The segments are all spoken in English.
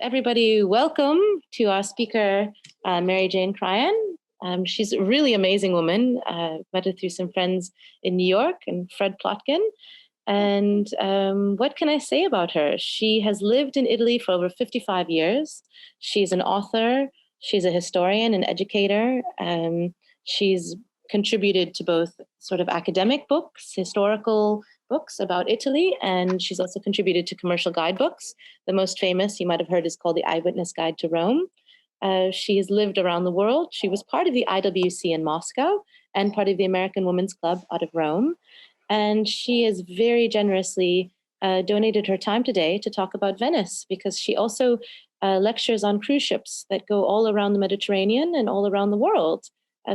Everybody, welcome to our speaker, Mary Jane Cryan. She's a really amazing woman. Met her through some friends in New York and Fred Plotkin. And what can I say about her? She has lived in Italy for over 55 years. She's an author. She's a historian and educator. She's contributed to both sort of academic books, historical books about Italy, and she's also contributed to commercial guidebooks. The most famous, you might have heard, is called The Eyewitness Guide to Rome. She has lived around the world. She was part of the IWC in Moscow and part of the American Women's Club out of Rome. And she has very generously donated her time today to talk about Venice, because she also lectures on cruise ships that go all around the Mediterranean and all around the world.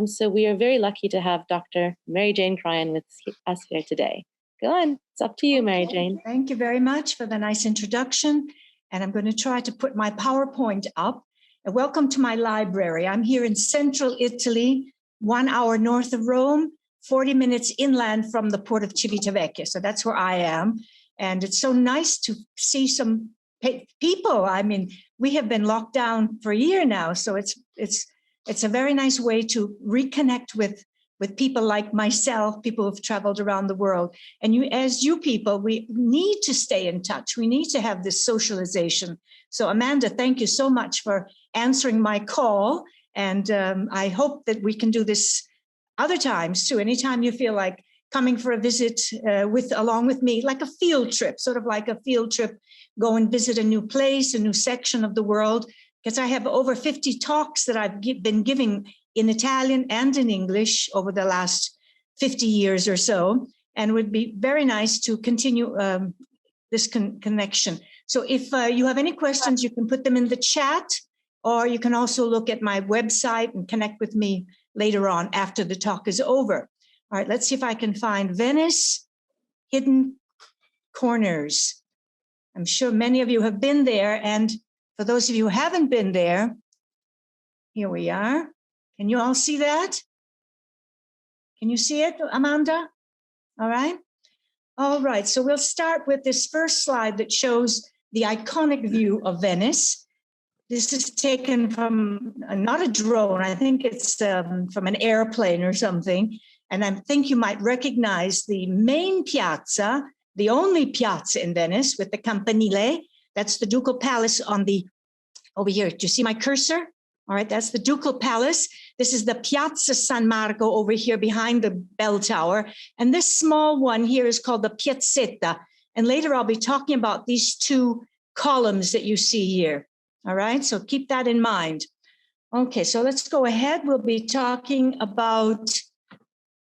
So we are very lucky to have Dr. Mary Jane Cryan with us here today. Go on, it's up to you, Mary Jane. Thank you very much for the nice introduction. And I'm going to try to put my PowerPoint up. And welcome to my library. I'm here in central Italy, 1 hour north of Rome, 40 minutes inland from the port of Civitavecchia. So that's where I am. And it's so nice to see some people. I mean, we have been locked down for a year now. So it's a very nice way to reconnect with people like myself, people who've traveled around the world. And you people, we need to stay in touch. We need to have this socialization. So Amanda, thank you so much for answering my call. And I hope that we can do this other times too. Anytime you feel like coming for a visit along with me, like a field trip, sort of like a field trip, go and visit a new place, a new section of the world. Because I have over 50 talks that I've been giving in Italian and in English over the last 50 years or so. And it would be very nice to continue this connection. So if you have any questions, you can put them in the chat, or you can also look at my website and connect with me later on after the talk is over. All right, let's see if I can find Venice Hidden Corners. I'm sure many of you have been there, and for those of you who haven't been there, here we are. Can you all see that? Can you see it, Amanda? All right. All right. So we'll start with this first slide that shows the iconic view of Venice. This is taken from not a drone. I think it's from an airplane or something. And I think you might recognize the main piazza, the only piazza in Venice with the Campanile. That's the Ducal Palace over here. Do you see my cursor? All right, that's the Ducal Palace. This is the Piazza San Marco over here behind the bell tower. And this small one here is called the Piazzetta. And later I'll be talking about these two columns that you see here. All right, so keep that in mind. Okay, so let's go ahead. We'll be talking about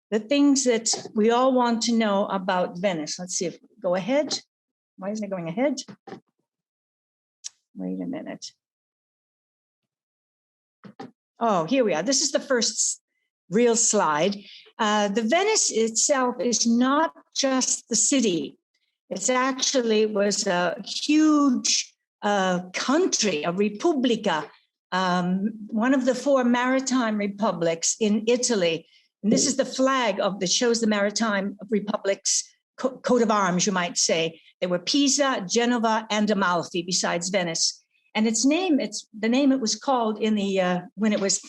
the things that we all want to know about Venice. Let's see if we go ahead. Why isn't it going ahead? Wait a minute. Oh, here we are. This is the first real slide. The Venice itself is not just the city. It actually was a huge country, a repubblica, one of the four maritime republics in Italy. And this is the flag that shows the maritime republics coat of arms, you might say. There were Pisa, Genova, and Amalfi besides Venice. And the name it was called in when it was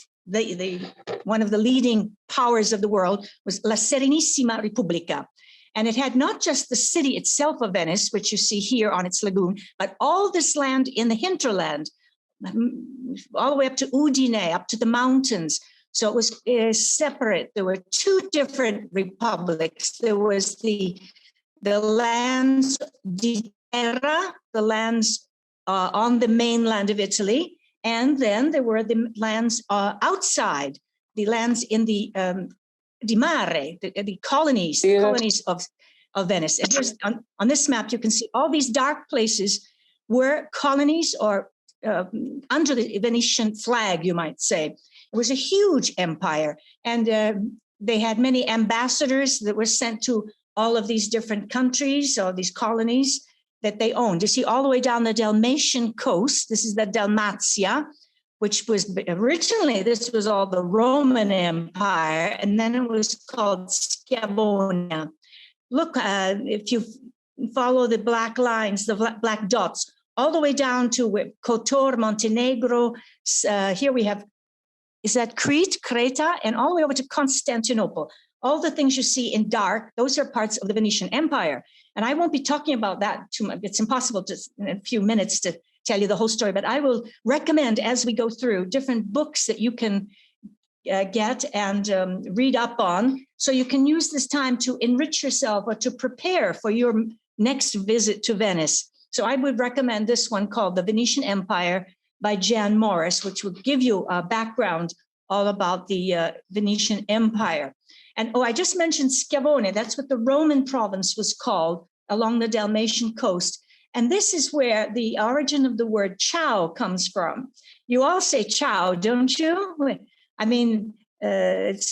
one of the leading powers of the world was La Serenissima Repubblica. And it had not just the city itself of Venice, which you see here on its lagoon, but all this land in the hinterland, all the way up to Udine, up to the mountains. So it was separate. There were two different republics. There was the lands di terra, the lands on the mainland of Italy, and then there were the lands outside, the lands in the di mare, the colonies, the colonies of Venice. And here's on this map, you can see all these dark places were colonies or under the Venetian flag, you might say. It was a huge empire, and they had many ambassadors that were sent to all of these different countries or these colonies that they owned. You see all the way down the Dalmatian coast. This is the Dalmatia, which was originally, this was all the Roman Empire, and then it was called Schiavonia. Look, if you follow the black lines, the black dots, all the way down to Kotor, Montenegro. Here we have, is that Crete, Creta, and all the way over to Constantinople. All the things you see in dark, those are parts of the Venetian Empire. And I won't be talking about that too much. It's impossible to, in a few minutes, to tell you the whole story, but I will recommend as we go through different books that you can get and read up on, so you can use this time to enrich yourself or to prepare for your next visit to Venice. So I would recommend this one called The Venetian Empire by Jan Morris, which will give you a background all about the Venetian Empire. And I just mentioned Schiavone. That's what the Roman province was called along the Dalmatian coast. And this is where the origin of the word ciao comes from. You all say ciao, don't you? I mean, it's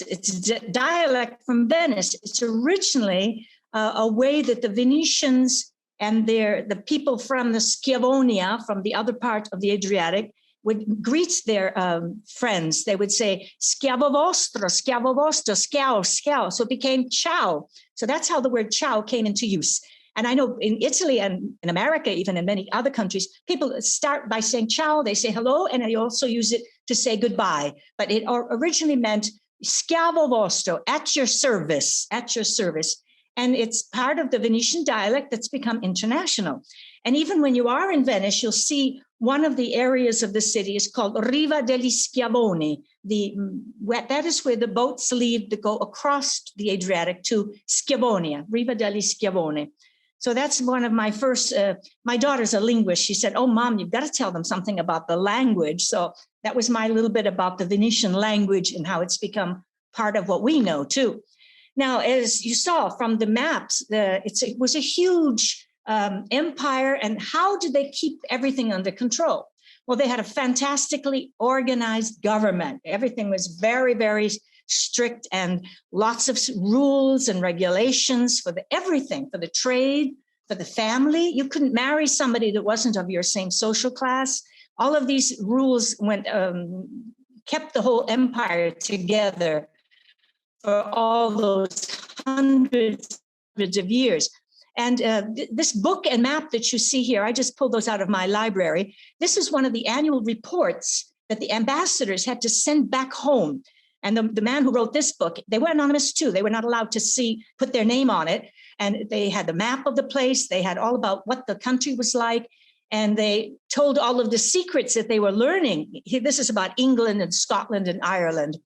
dialect from Venice. It's originally a way that the Venetians and the people from the Schiavonia, from the other part of the Adriatic, would greet their friends. They would say, schiavo vostro, schiao, schiao. So it became ciao. So that's how the word ciao came into use. And I know in Italy and in America, even in many other countries, people start by saying ciao, they say hello, and they also use it to say goodbye. But it originally meant schiavo vostro, at your service, at your service. And it's part of the Venetian dialect that's become international. And even when you are in Venice, you'll see one of the areas of the city is called Riva degli Schiavoni. That is where the boats leave to go across the Adriatic to Schiavonia, Riva degli Schiavoni. So that's one of my first, my daughter's a linguist. She said, oh, Mom, you've got to tell them something about the language. So that was my little bit about the Venetian language and how it's become part of what we know too. Now, as you saw from the maps, it was a huge empire. And how did they keep everything under control? Well, they had a fantastically organized government. Everything was very, very strict, and lots of rules and regulations for everything, for the trade, for the family. You couldn't marry somebody that wasn't of your same social class. All of these rules kept the whole empire together for all those hundreds of years. And this book and map that you see here, I just pulled those out of my library. This is one of the annual reports that the ambassadors had to send back home. And the man who wrote this book, they were anonymous too. They were not allowed to put their name on it. And they had the map of the place. They had all about what the country was like. And they told all of the secrets that they were learning. This is about England and Scotland and Ireland.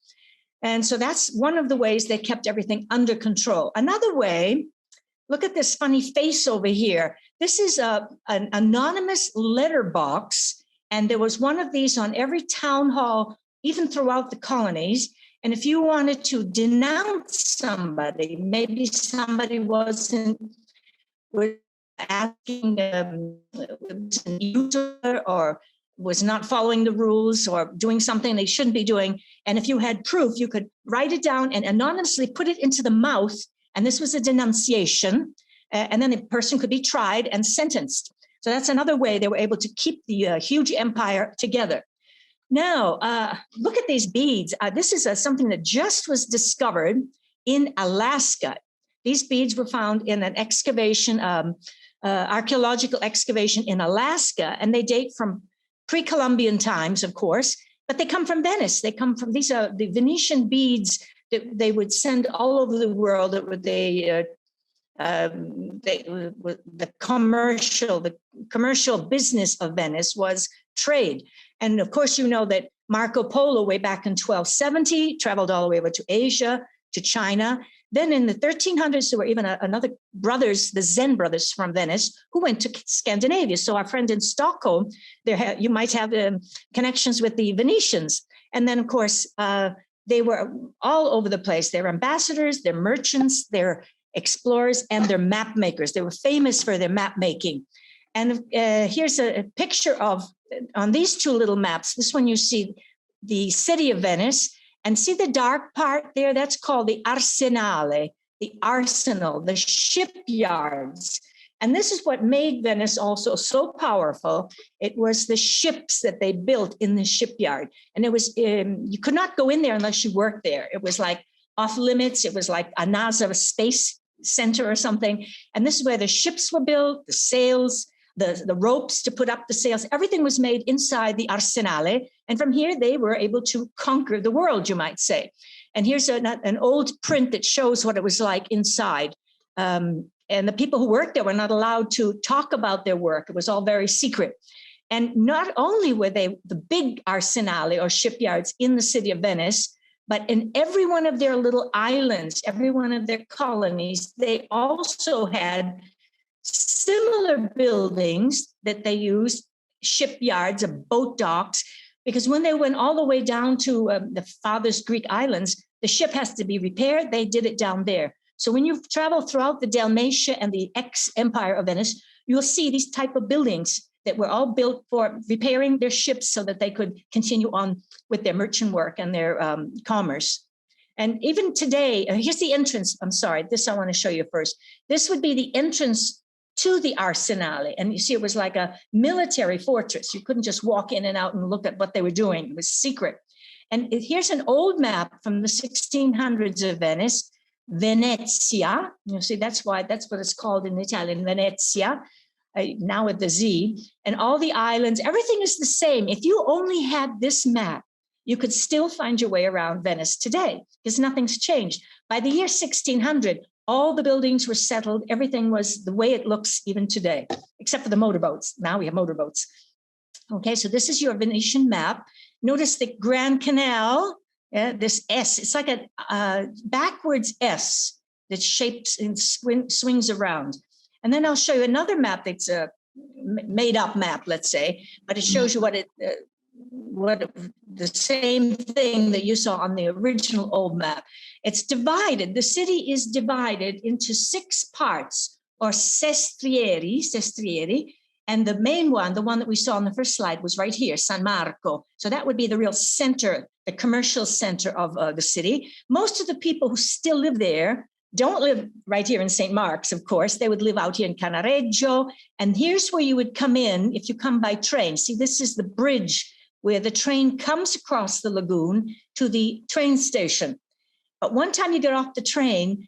And so that's one of the ways they kept everything under control. Another way, look at this funny face over here. This is an anonymous letterbox. And there was one of these on every town hall, even throughout the colonies. And if you wanted to denounce somebody, maybe somebody was asking an user or was not following the rules or doing something they shouldn't be doing. And if you had proof, you could write it down and anonymously put it into the mouth. And this was a denunciation. And then the person could be tried and sentenced. So that's another way they were able to keep the huge empire together. Now, look at these beads. This is something that just was discovered in Alaska. These beads were found in an excavation, archaeological excavation in Alaska, and they date from pre-Columbian times, of course, but they come from Venice. They come from, these are the Venetian beads that they would send all over the world. That would the commercial business of Venice was trade. And of course, you know that Marco Polo, way back in 1270, traveled all the way over to Asia, to China. Then in the 1300s, there were even another brothers, the Zen brothers from Venice, who went to Scandinavia. So our friend in Stockholm, you might have connections with the Venetians. And then, of course, they were all over the place. They're ambassadors, they're merchants, they're explorers, and they're map makers. They were famous for their map making. And here's a picture of, on these two little maps, this one you see the city of Venice, and see the dark part there? That's called the Arsenale, the arsenal, the shipyards. And this is what made Venice also so powerful. It was the ships that they built in the shipyard. And it was, you could not go in there unless you worked there. It was like off limits. It was like a NASA space center or something. And this is where the ships were built, the sails, the ropes to put up the sails. Everything was made inside the Arsenale. And from here, they were able to conquer the world, you might say. And here's an old print that shows what it was like inside. And the people who worked there were not allowed to talk about their work. It was all very secret. And not only were they the big arsenale or shipyards in the city of Venice, but in every one of their little islands, every one of their colonies, they also had similar buildings that they used, shipyards or boat docks, because when they went all the way down to the farthest Greek islands, the ship has to be repaired. They did it down there. So when you travel throughout the Dalmatia and the ex-Empire of Venice, you'll see these type of buildings that were all built for repairing their ships so that they could continue on with their merchant work and their commerce. And even today, here's the entrance. I'm sorry, this I want to show you first. This would be the entrance to the Arsenale. And you see, it was like a military fortress. You couldn't just walk in and out and look at what they were doing. It was secret. And here's an old map from the 1600s of Venice, Venezia. You see, that's what it's called in Italian, Venezia. Now with the Z, and all the islands, everything is the same. If you only had this map, you could still find your way around Venice today because nothing's changed. By the year 1600, all the buildings were settled. Everything was the way it looks even today, except for the motorboats. Now we have motorboats. Okay, so this is your Venetian map. Notice the Grand Canal, this S, it's like a backwards S that shapes and swings around. And then I'll show you another map that's a made-up map, let's say, but it shows you what the same thing that you saw on the original old map. It's divided. The city is divided into 6 parts, or sestrieri, and the main one, the one that we saw on the first slide, was right here, San Marco. So that would be the real center, the commercial center of the city. Most of the people who still live there don't live right here in St. Mark's, of course. They would live out here in Canareggio. And here's where you would come in if you come by train. See, this is the bridge where the train comes across the lagoon to the train station. But one time you get off the train,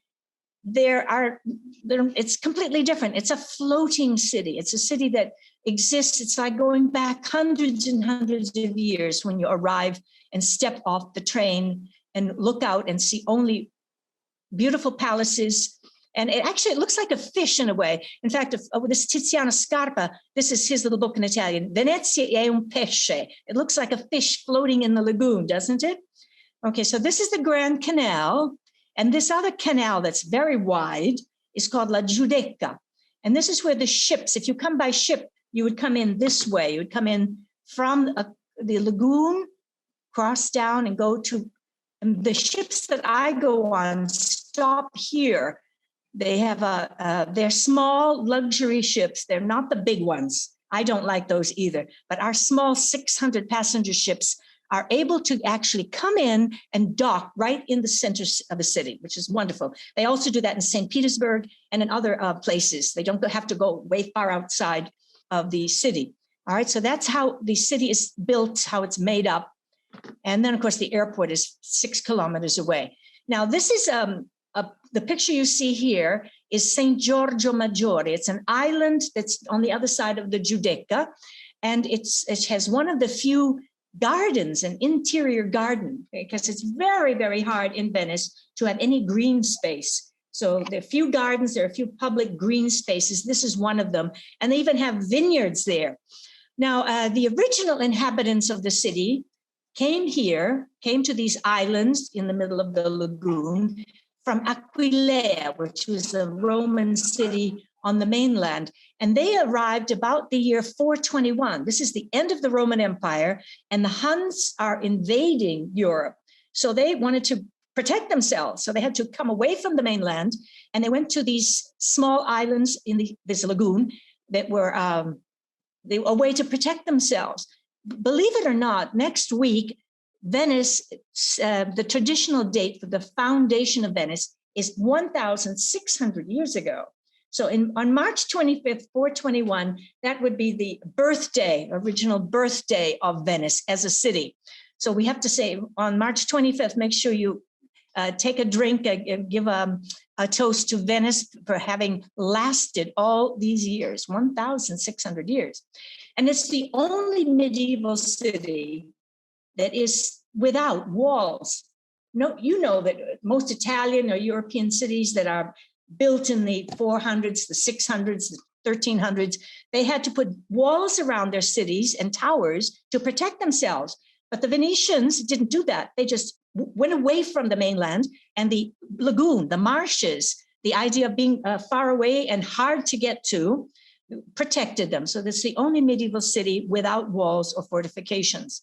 it's completely different. It's a floating city. It's a city that exists. It's like going back hundreds and hundreds of years when you arrive and step off the train and look out and see only beautiful palaces. And it looks like a fish in a way. In fact, this Tiziano Scarpa, this is his little book in Italian, Venezia è un pesce. It looks like a fish floating in the lagoon, doesn't it? Okay, so this is the Grand Canal. And this other canal that's very wide is called La Judeka. And this is where the ships, if you come by ship, you would come in this way. You would come in from the lagoon, cross down and go to the ships that I go on stop here. They have they're small luxury ships. They're not the big ones. I don't like those either. But our small 600 passenger ships are able to actually come in and dock right in the center of the city, which is wonderful. They also do that in St. Petersburg and in other places. They don't have to go way far outside of the city. All right, so that's how the city is built, how it's made up. And then, of course, the airport is 6 kilometers away. Now, this is the picture you see here is St. Giorgio Maggiore. It's an island that's on the other side of the Judeka, and it has one of the few gardens, an interior garden, because it's very, very hard in Venice to have any green space. So there are a few gardens, there are a few public green spaces. This is one of them, and they even have vineyards there. Now, the original inhabitants of the city came to these islands in the middle of the lagoon from Aquileia, which was a Roman city on the mainland. And they arrived about the year 421. This is the end of the Roman Empire, and the Huns are invading Europe. So they wanted to protect themselves. So they had to come away from the mainland, and they went to these small islands in this lagoon that were a way to protect themselves. Believe it or not, next week, Venice, the traditional date for the foundation of Venice is 1,600 years ago. So on March 25th, 421, that would be the original birthday of Venice as a city. So we have to say on March 25th, make sure you take a drink, give a toast to Venice for having lasted all these years, 1,600 years. And it's the only medieval city that is without walls. No, you know that most Italian or European cities that are built in the 400s, the 600s, the 1300s, they had to put walls around their cities and towers to protect themselves. But the Venetians didn't do that. They just went away from the mainland, and the lagoon, the marshes, the idea of being far away and hard to get to protected them. So this is the only medieval city without walls or fortifications.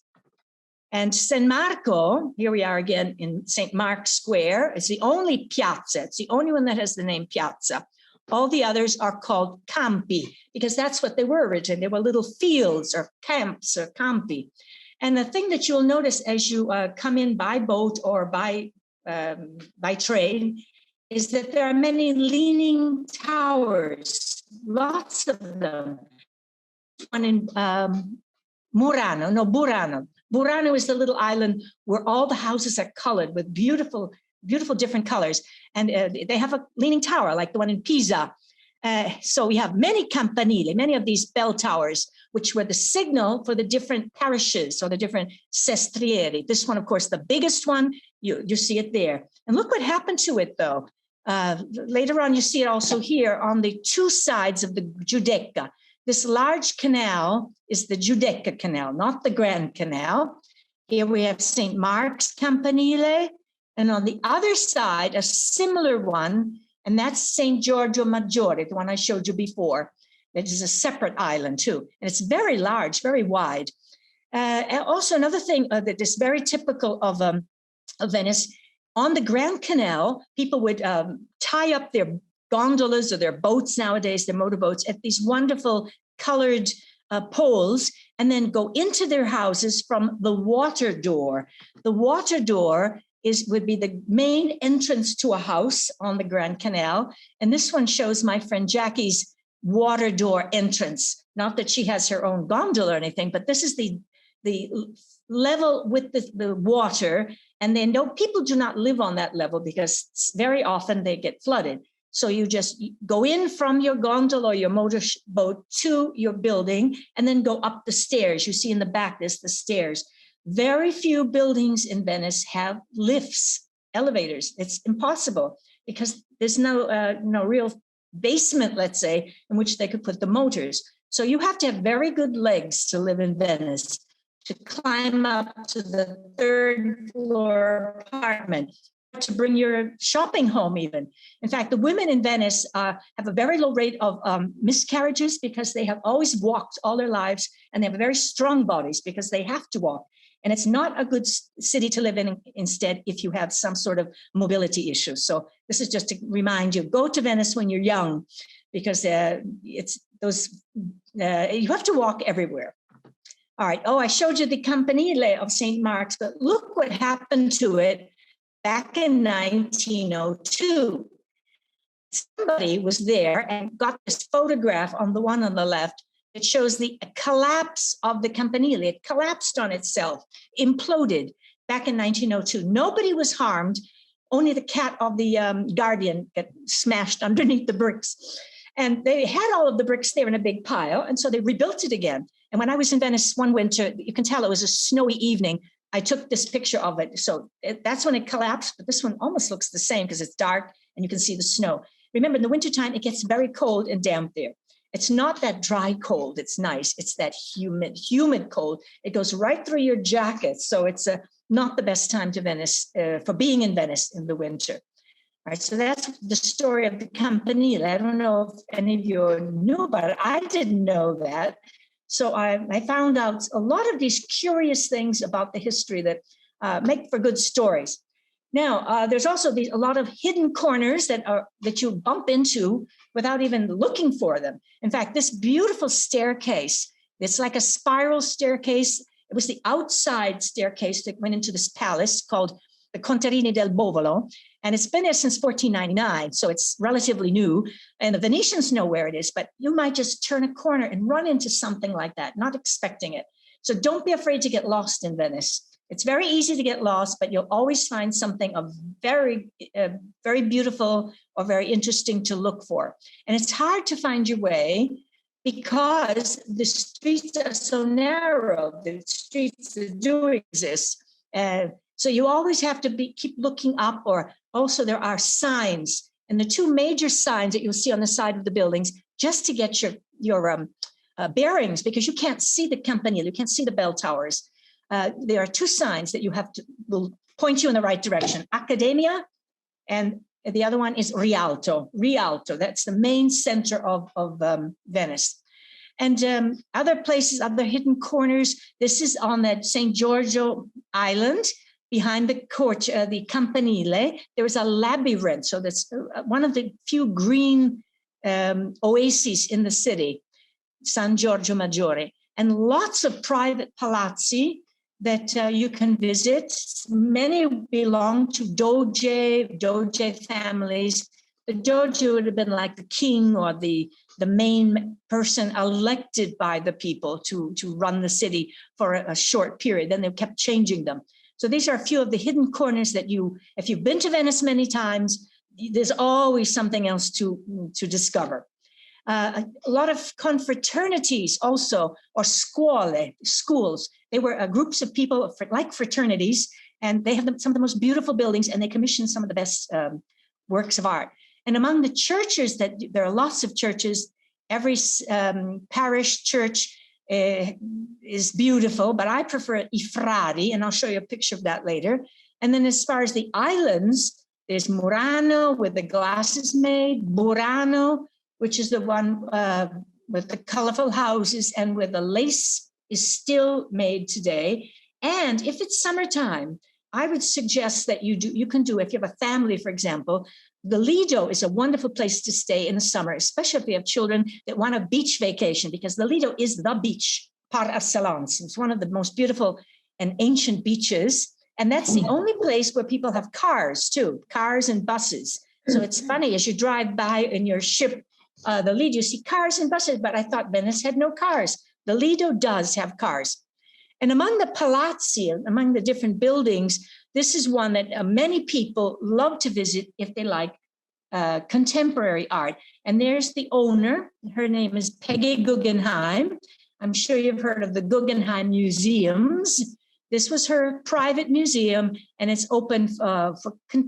And San Marco, here we are again in St. Mark's Square, is the only piazza. It's the only one that has the name piazza. All the others are called campi, because that's what they were originally. They were little fields or camps or campi. And the thing that you'll notice as you come in by boat or by train is that there are many leaning towers, lots of them. One in Burano. Burano is the little island where all the houses are colored with beautiful, beautiful different colors. And they have a leaning tower like the one in Pisa. So we have many campanili, many of these bell towers, which were the signal for the different parishes or the different sestrieri. This one, of course, the biggest one, you see it there. And look what happened to it, though. Later on, you see it also here on the two sides of the Judeka. This large canal is the Judeka Canal, not the Grand Canal. Here we have St. Mark's Campanile, and on the other side, a similar one, and that's St. Giorgio Maggiore, the one I showed you before. That is a separate island too, and it's very large, very wide. And also another thing that is very typical of Venice, on the Grand Canal, people would tie up their gondolas or their boats nowadays, their motorboats, at these wonderful colored poles, and then go into their houses from the water door. The water door would be the main entrance to a house on the Grand Canal. And this one shows my friend Jackie's water door entrance. Not that she has her own gondola or anything, but this is the level with the water. And then people do not live on that level because very often they get flooded. So you just go in from your gondola or your motorboat to your building and then go up the stairs. You see in the back, there's the stairs. Very few buildings in Venice have lifts, elevators. It's impossible because there's no real basement, let's say, in which they could put the motors. So you have to have very good legs to live in Venice, to climb up to the third floor apartment, to bring your shopping home even. In fact, the women in Venice have a very low rate of miscarriages because they have always walked all their lives, and they have very strong bodies because they have to walk. And it's not a good city to live in instead if you have some sort of mobility issue. So this is just to remind you, go to Venice when you're young, because you have to walk everywhere. All right. Oh, I showed you the Campanile of St. Mark's, but look what happened to it back in 1902. Somebody was there and got this photograph on the one on the left. It shows the collapse of the Campanile. It collapsed on itself, imploded back in 1902. Nobody was harmed. Only the cat of the guardian got smashed underneath the bricks. And they had all of the bricks there in a big pile. And so they rebuilt it again. And when I was in Venice one winter, you can tell it was a snowy evening. I took this picture of it. So that's when it collapsed. But this one almost looks the same because it's dark and you can see the snow. Remember, in the wintertime, it gets very cold and damp there. It's not that dry cold. It's nice. It's that humid cold. It goes right through your jacket. So it's not the best time to Venice for being in Venice in the winter. All right, so that's the story of the Campanile. I don't know if any of you knew about it. I didn't know that. So I found out a lot of these curious things about the history that make for good stories. Now, there's also a lot of hidden corners that you bump into without even looking for them. In fact, this beautiful staircase, it's like a spiral staircase. It was the outside staircase that went into this palace called the Contrarine Del Bovalo. And it's been there since 1499, so it's relatively new. And the Venetians know where it is, but you might just turn a corner and run into something like that, not expecting it. So don't be afraid to get lost in Venice. It's very easy to get lost, but you'll always find something of very beautiful or very interesting to look for. And it's hard to find your way because the streets are so narrow, the streets that do exist. So you always have to keep looking up, or also there are signs. And the two major signs that you'll see on the side of the buildings, just to get your bearings, because you can't see the campanile, you can't see the bell towers. There are two signs that will point you in the right direction: Accademia, and the other one is Rialto. Rialto, that's the main center of Venice. And other places, other hidden corners. This is on that St. Giorgio Island behind the court, the Campanile. There is a labyrinth. So that's one of the few green oases in the city, San Giorgio Maggiore, and lots of private palazzi that you can visit. Many belong to Doge families. The Doge would have been like the king or the main person elected by the people to run the city for a short period. Then they kept changing them. So these are a few of the hidden corners that if you've been to Venice many times, there's always something else to discover. A lot of confraternities also, or scuole, schools. They were groups of people like fraternities, and they have some of the most beautiful buildings, and they commission some of the best works of art. And among the churches, there are lots of churches. Every parish church is beautiful, but I prefer I Frari, and I'll show you a picture of that later. And then as far as the islands, there's Murano, where the glass is made, Burano, which is the one with the colorful houses and where the lace is still made today. And if it's summertime, I would suggest that you can do, if you have a family, for example, the Lido is a wonderful place to stay in the summer, especially if you have children that want a beach vacation, because the Lido is the beach par excellence. It's one of the most beautiful and ancient beaches. And that's the only place where people have cars too, cars and buses. So it's funny, as you drive by in your ship, the Lido, you see cars and buses, but I thought Venice had no cars. The Lido does have cars. And among the palazzi, among the different buildings, this is one that many people love to visit if they like contemporary art. And there's the owner. Her name is Peggy Guggenheim. I'm sure you've heard of the Guggenheim Museums. This was her private museum, and it's open for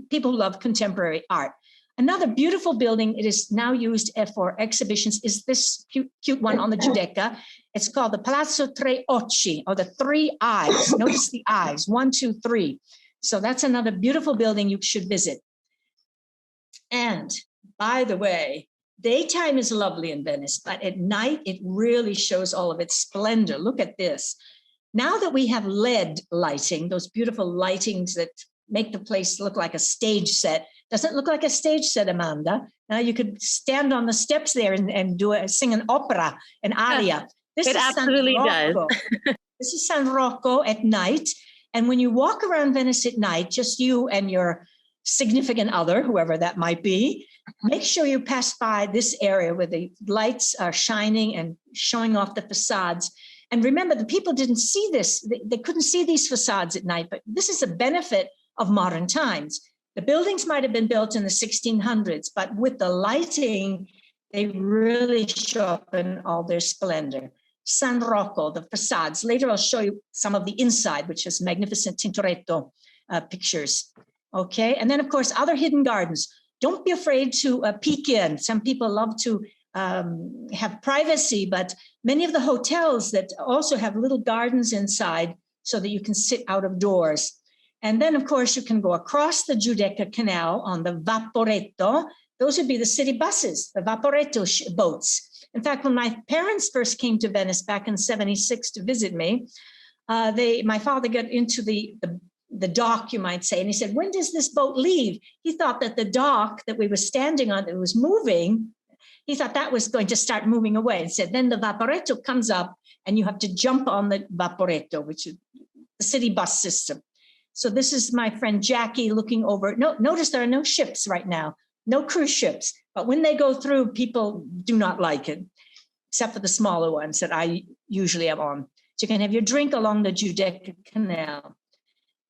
people who love contemporary art. Another beautiful building, it is now used for exhibitions, is this cute one on the Judeka. It's called the Palazzo Tre Occhi, or the Three Eyes. Notice the eyes, 1, 2, 3. So that's another beautiful building you should visit. And by the way, daytime is lovely in Venice, but at night, it really shows all of its splendor. Look at this. Now that we have LED lighting, those beautiful lightings that make the place look like a stage set, doesn't look like a stage set, Amanda. Now you could stand on the steps there and sing an opera, an aria. This it absolutely does. This is San Rocco at night. And when you walk around Venice at night, just you and your significant other, whoever that might be, make sure you pass by this area where the lights are shining and showing off the facades. And remember, the people didn't see this. They couldn't see these facades at night, but this is a benefit of modern times. The buildings might have been built in the 1600s, but with the lighting, they really show up in all their splendor. San Rocco, the facades. Later, I'll show you some of the inside, which is magnificent Tintoretto pictures. Okay, and then, of course, other hidden gardens. Don't be afraid to peek in. Some people love to have privacy, but many of the hotels that also have little gardens inside so that you can sit out of doors. And then, of course, you can go across the Judeka Canal on the Vaporetto. Those would be the city buses, the Vaporetto boats. In fact, when my parents first came to Venice back in '76 to visit me, my father got into the dock, you might say, and he said, "When does this boat leave?" He thought that the dock that we were standing on that was moving, he thought that was going to start moving away. And said, then the Vaporetto comes up and you have to jump on the Vaporetto, which is the city bus system. So this is my friend Jackie looking over. Notice there are no ships right now, no cruise ships. But when they go through, people do not like it, except for the smaller ones that I usually am on. So you can have your drink along the Judeka Canal.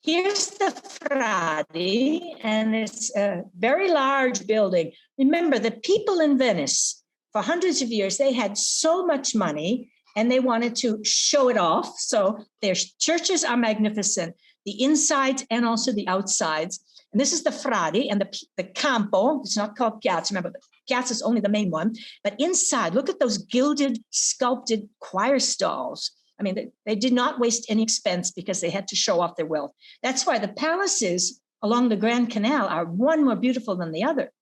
Here's the Fradi, and it's a very large building. Remember, the people in Venice, for hundreds of years, they had so much money and they wanted to show it off. So their churches are magnificent, the insides and also the outsides. And this is the Fradi and the Campo. It's not called Piazza. Remember, the Piazza is only the main one. But inside, look at those gilded, sculpted choir stalls. I mean, they did not waste any expense because they had to show off their wealth. That's why the palaces along the Grand Canal are one more beautiful than the other.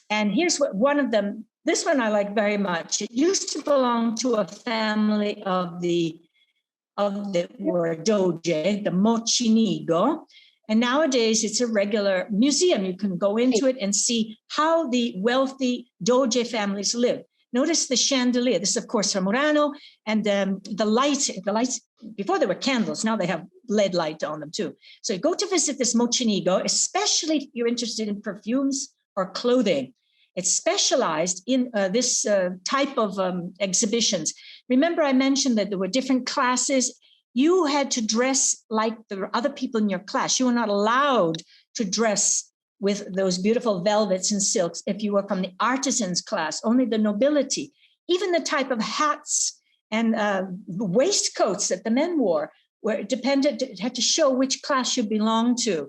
And here's what one of them, this one I like very much. It used to belong to a family of the Doge, the Mocenigo. And nowadays it's a regular museum. You can go into it and see how the wealthy Doge families live. Notice the chandelier. This is, of course, from Murano. And the lights, before there were candles, now they have LED light on them too. So go to visit this Mocenigo, especially if you're interested in perfumes or clothing. It's specialized in this type of exhibitions. Remember, I mentioned that there were different classes. You had to dress like the other people in your class. You were not allowed to dress with those beautiful velvets and silks if you were from the artisans class, only the nobility. Even the type of hats and waistcoats that the men wore were dependent, it had to show which class you belonged to.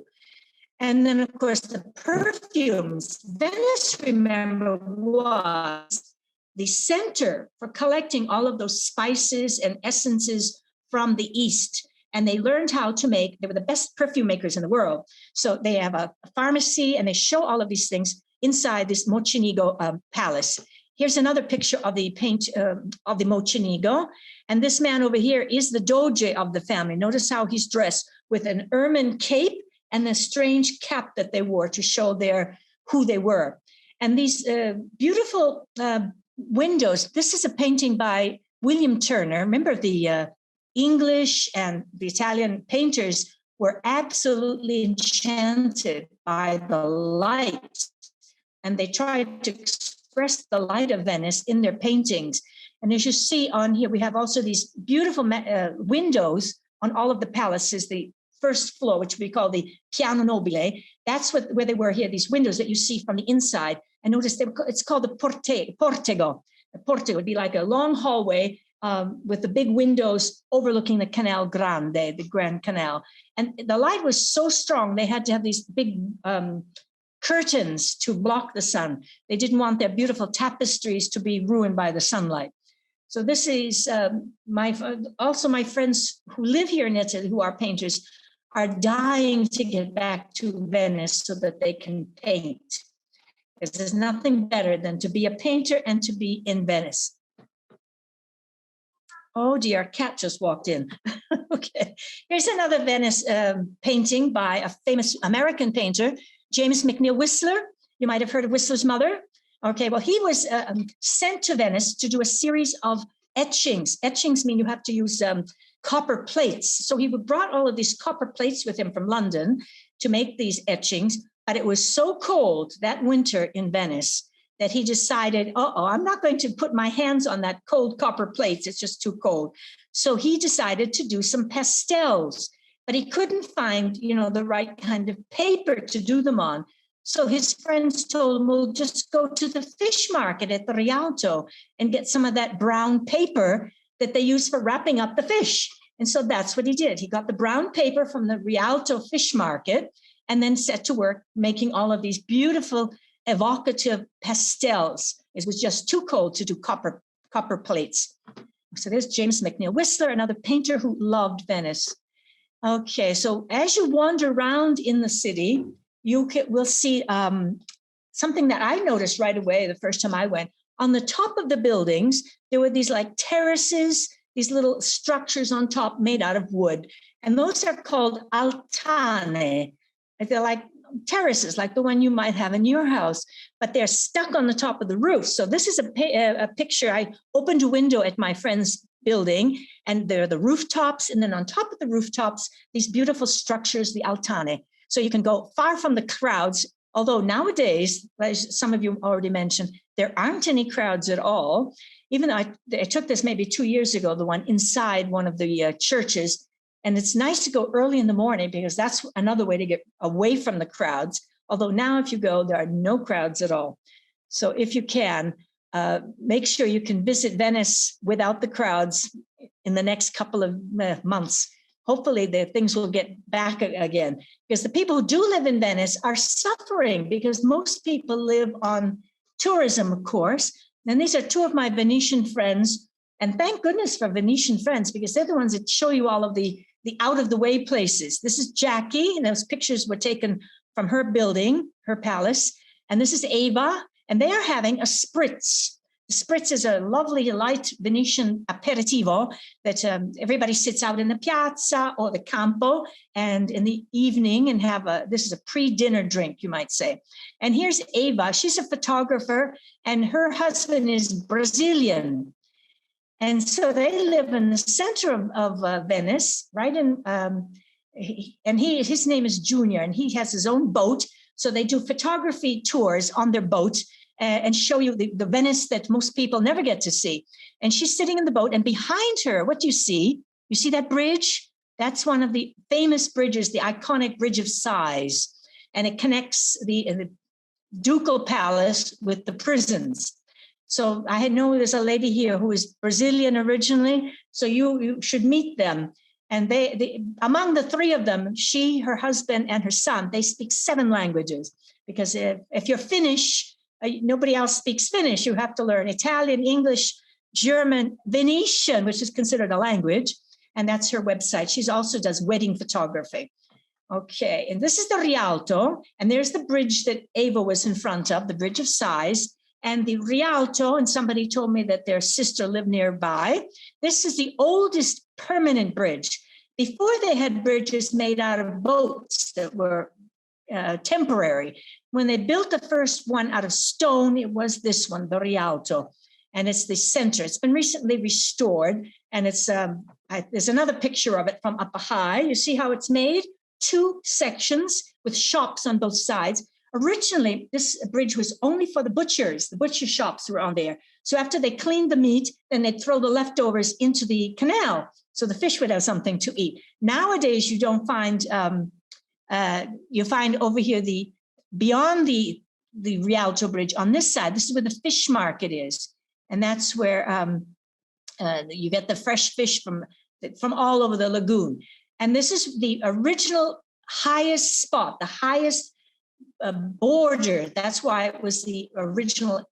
And then, of course, the perfumes. Venice, remember, was the center for collecting all of those spices and essences from the East. And they learned how to make, they were the best perfume makers in the world. So they have a pharmacy and they show all of these things inside this Mocenigo palace. Here's another picture of the of the Mocenigo. And this man over here is the Doge of the family. Notice how he's dressed with an ermine cape and the strange cap that they wore to show who they were. And these beautiful windows, this is a painting by William Turner. Remember, the English and the Italian painters were absolutely enchanted by the light. And they tried to express the light of Venice in their paintings. And as you see on here, we have also these beautiful windows on all of the palaces, the first floor, which we call the Piano Nobile. That's where they were here, these windows that you see from the inside. And notice it's called the Portego. The Portego would be like a long hallway with the big windows overlooking the Canal Grande, the Grand Canal. And the light was so strong, they had to have these big curtains to block the sun. They didn't want their beautiful tapestries to be ruined by the sunlight. So this is also my friends who live here in Italy, who are painters, are dying to get back to Venice so that they can paint. Because there's nothing better than to be a painter and to be in Venice. Oh dear, a cat just walked in. Okay, here's another Venice painting by a famous American painter, James McNeil Whistler. You might have heard of Whistler's mother. Okay, well, he was sent to Venice to do a series of etchings. Etchings mean you have to use copper plates. So he brought all of these copper plates with him from London to make these etchings, but it was so cold that winter in Venice that he decided, I'm not going to put my hands on that cold copper plates. It's just too cold. So he decided to do some pastels, but he couldn't find, the right kind of paper to do them on. So his friends told him, well, just go to the fish market at the Rialto and get some of that brown paper that they use for wrapping up the fish. And so that's what he did. He got the brown paper from the Rialto fish market and then set to work making all of these beautiful evocative pastels. It was just too cold to do copper plates. So there's James McNeil Whistler, another painter who loved Venice. Okay, so as you wander around in the city, you will see something that I noticed right away the first time I went. On the top of the buildings, there were these like terraces, these little structures on top made out of wood. And those are called altane. They're like terraces, like the one you might have in your house, but they're stuck on the top of the roof. So this is a picture. I opened a window at my friend's building, and there are the rooftops. And then on top of the rooftops, these beautiful structures, the altane. So you can go far from the crowds, although nowadays, as some of you already mentioned, there aren't any crowds at all. Even though I took this maybe 2 years ago, the one inside one of the churches, And it's nice to go early in the morning because that's another way to get away from the crowds. Although now if you go, there are no crowds at all. So if you can, make sure you can visit Venice without the crowds in the next couple of months. Hopefully the things will get back again, because the people who do live in Venice are suffering because most people live on tourism, of course. And these are two of my Venetian friends. And thank goodness for Venetian friends, because they're the ones that show you all of the out of the way places. This is Jackie, and those pictures were taken from her building, her palace. And this is Ava, and they are having a spritz. The spritz is a lovely light Venetian aperitivo that everybody sits out in the piazza or the campo and in the evening and this is a pre-dinner drink, you might say. And here's Ava. She's a photographer, and her husband is Brazilian. And so they live in the center of Venice, right in, his name is Junior, and he has his own boat. So they do photography tours on their boat and show you the Venice that most people never get to see. And she's sitting in the boat, and behind her, what do you see? You see that bridge? That's one of the famous bridges, the iconic Bridge of Sighs. And it connects the ducal palace with the prisons. So I know there's a lady here who is Brazilian originally, so you should meet them. And they among the three of them, she, her husband, and her son, they speak 7 languages. Because if you're Finnish, nobody else speaks Finnish. You have to learn Italian, English, German, Venetian, which is considered a language. And that's her website. She also does wedding photography. Okay, and this is the Rialto. And there's the bridge that Ava was in front of, the Bridge of Sighs. And the Rialto, and somebody told me that their sister lived nearby. This is the oldest permanent bridge. Before they had bridges made out of boats that were temporary. When they built the first one out of stone, it was this one, the Rialto, and it's the center. It's been recently restored, and it's there's another picture of it from up high. You see how it's made? 2 sections with shops on both sides. Originally, this bridge was only for the butchers. The butcher shops were on there. So after they cleaned the meat, then they'd throw the leftovers into the canal so the fish would have something to eat. Nowadays, you don't find, you find over here beyond the Rialto Bridge on this side. This is where the fish market is. And that's where you get the fresh fish from all over the lagoon. And this is the original highest spot, the highest border. That's why it was the original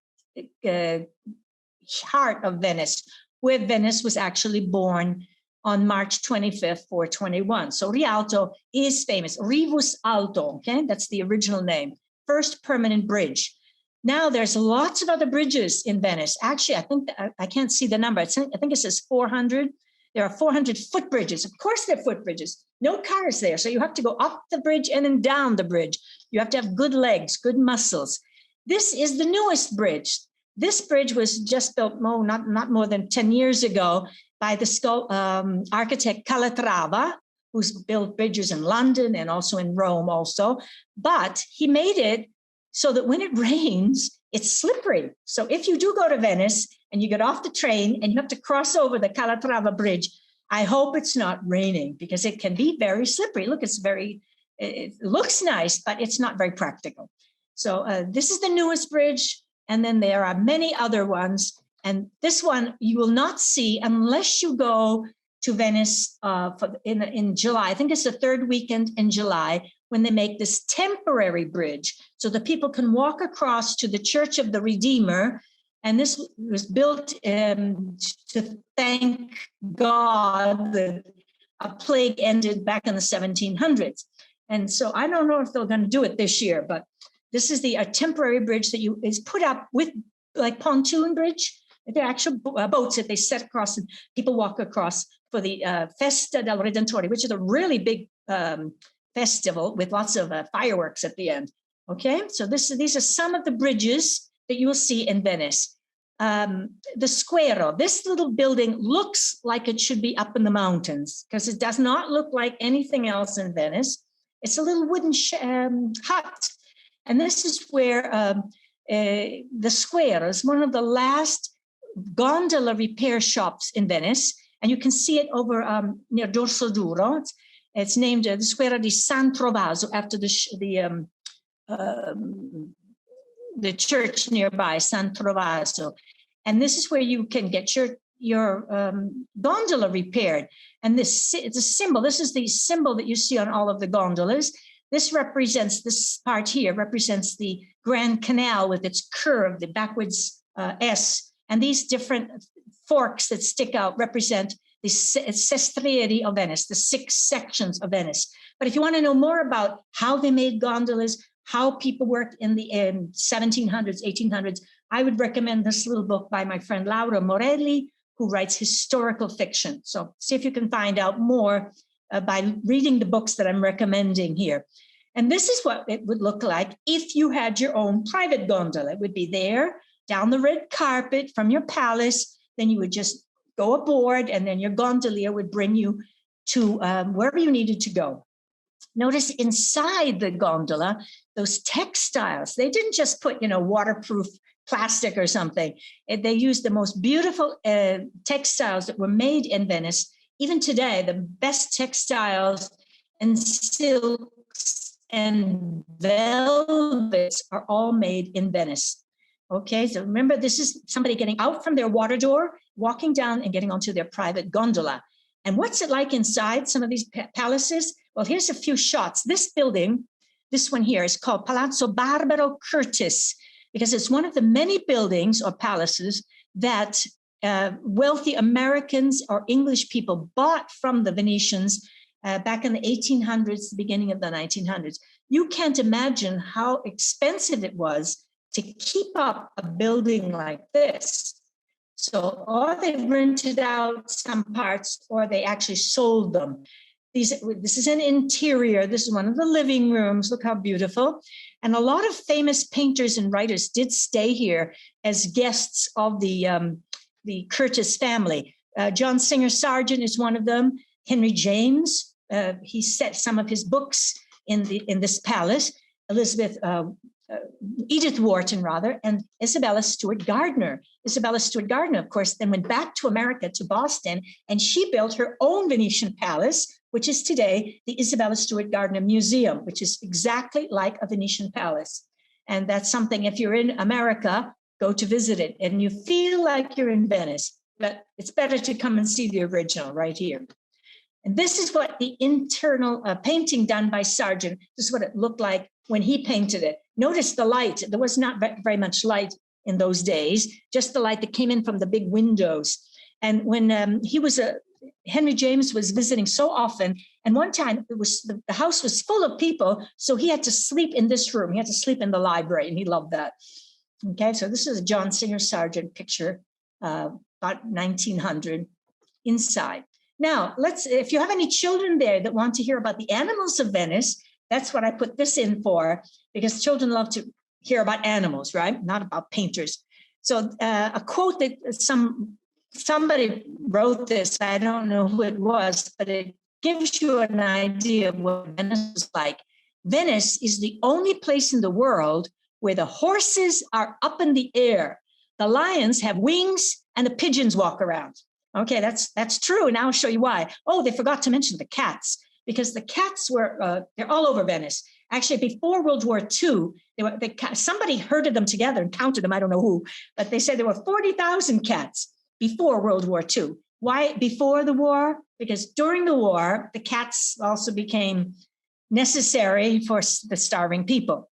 heart of Venice, where Venice was actually born on March 25th, 421. So Rialto is famous. Rivus Alto, okay? That's the original name. First permanent bridge. Now there's lots of other bridges in Venice. Actually, I think I can't see the number. I think it says 400. There are 400 footbridges. Of course, they're footbridges. No cars there. So you have to go up the bridge and then down the bridge. You have to have good legs, good muscles. This is the newest bridge. This bridge was just built, not more than 10 years ago by the architect Calatrava, who's built bridges in London and also in Rome also. But he made it so that when it rains, it's slippery. So if you do go to Venice and you get off the train and you have to cross over the Calatrava Bridge, I hope it's not raining because it can be very slippery. Look, it looks nice, but it's not very practical. So this is the newest bridge. And then there are many other ones. And this one you will not see unless you go to Venice in July. I think it's the 3rd weekend in July when they make this temporary bridge so that people can walk across to the Church of the Redeemer. And this was built to thank God that a plague ended back in the 1700s. And so I don't know if they're going to do it this year, but this is the temporary bridge that is put up with like pontoon bridge. They're actual boats that they set across and people walk across for the Festa del Redentore, which is a really big festival with lots of fireworks at the end. Okay, so these are some of the bridges that you will see in Venice. The Squero, this little building looks like it should be up in the mountains because it does not look like anything else in Venice. It's a little wooden hut. And this is where the Squero is one of the last gondola repair shops in Venice. And you can see it over near Dorso Duro. It's named the Square di Santrobazo after the church nearby, Santrovaso. And this is where you can get your gondola repaired. And it's a symbol. This is the symbol that you see on all of the gondolas. This part here represents the Grand Canal with its curve, the backwards S. And these different forks that stick out represent the sestrieri of Venice, the 6 sections of Venice. But if you want to know more about how they made gondolas, how people worked in the 1700s, 1800s, I would recommend this little book by my friend Laura Morelli, who writes historical fiction. So see if you can find out more by reading the books that I'm recommending here. And this is what it would look like if you had your own private gondola. It would be there down the red carpet from your palace. Then you would just go aboard, and then your gondolier would bring you to wherever you needed to go. Notice inside the gondola, those textiles, they didn't just put, waterproof plastic or something. They used the most beautiful textiles that were made in Venice. Even today, the best textiles and silks and velvets are all made in Venice. Okay, so remember, this is somebody getting out from their water door, walking down and getting onto their private gondola. And what's it like inside some of these palaces? Well, here's a few shots. This building, this one here, is called Palazzo Barbaro Curtis, because it's one of the many buildings or palaces that wealthy Americans or English people bought from the Venetians back in the 1800s, the beginning of the 1900s. You can't imagine how expensive it was to keep up a building like this. So, or they rented out some parts, or they actually sold them. This is an interior. This is one of the living rooms. Look how beautiful. And a lot of famous painters and writers did stay here as guests of the Curtis family. John Singer Sargent is one of them. Henry James, he set some of his books in this palace. Edith Wharton, rather, and Isabella Stewart Gardner. Isabella Stewart Gardner, of course, then went back to America, to Boston, and she built her own Venetian palace, which is today the Isabella Stewart Gardner Museum, which is exactly like a Venetian palace. And that's something, if you're in America, go to visit it, and you feel like you're in Venice, but it's better to come and see the original right here. And this is what the internal painting done by Sargent, this is what it looked like when he painted it. Notice the light. There was not very much light in those days, just the light that came in from the big windows. And when Henry James was visiting so often, and one time the house was full of people, so he had to sleep in this room. He had to sleep in the library, and he loved that. Okay, so this is a John Singer Sargent picture, about 1900 inside. Now, if you have any children there that want to hear about the animals of Venice, that's what I put this in for, because children love to hear about animals, right? Not about painters. So a quote that somebody wrote this, I don't know who it was, but it gives you an idea of what Venice was like. Venice is the only place in the world where the horses are up in the air, the lions have wings, and the pigeons walk around. Okay, that's true. And I'll show you why. Oh, they forgot to mention the cats, because the cats they're all over Venice. Actually, before World War II, somebody herded them together and counted them. I don't know who, but they said there were 40,000 cats before World War II. Why before the war? Because during the war, the cats also became necessary for the starving people.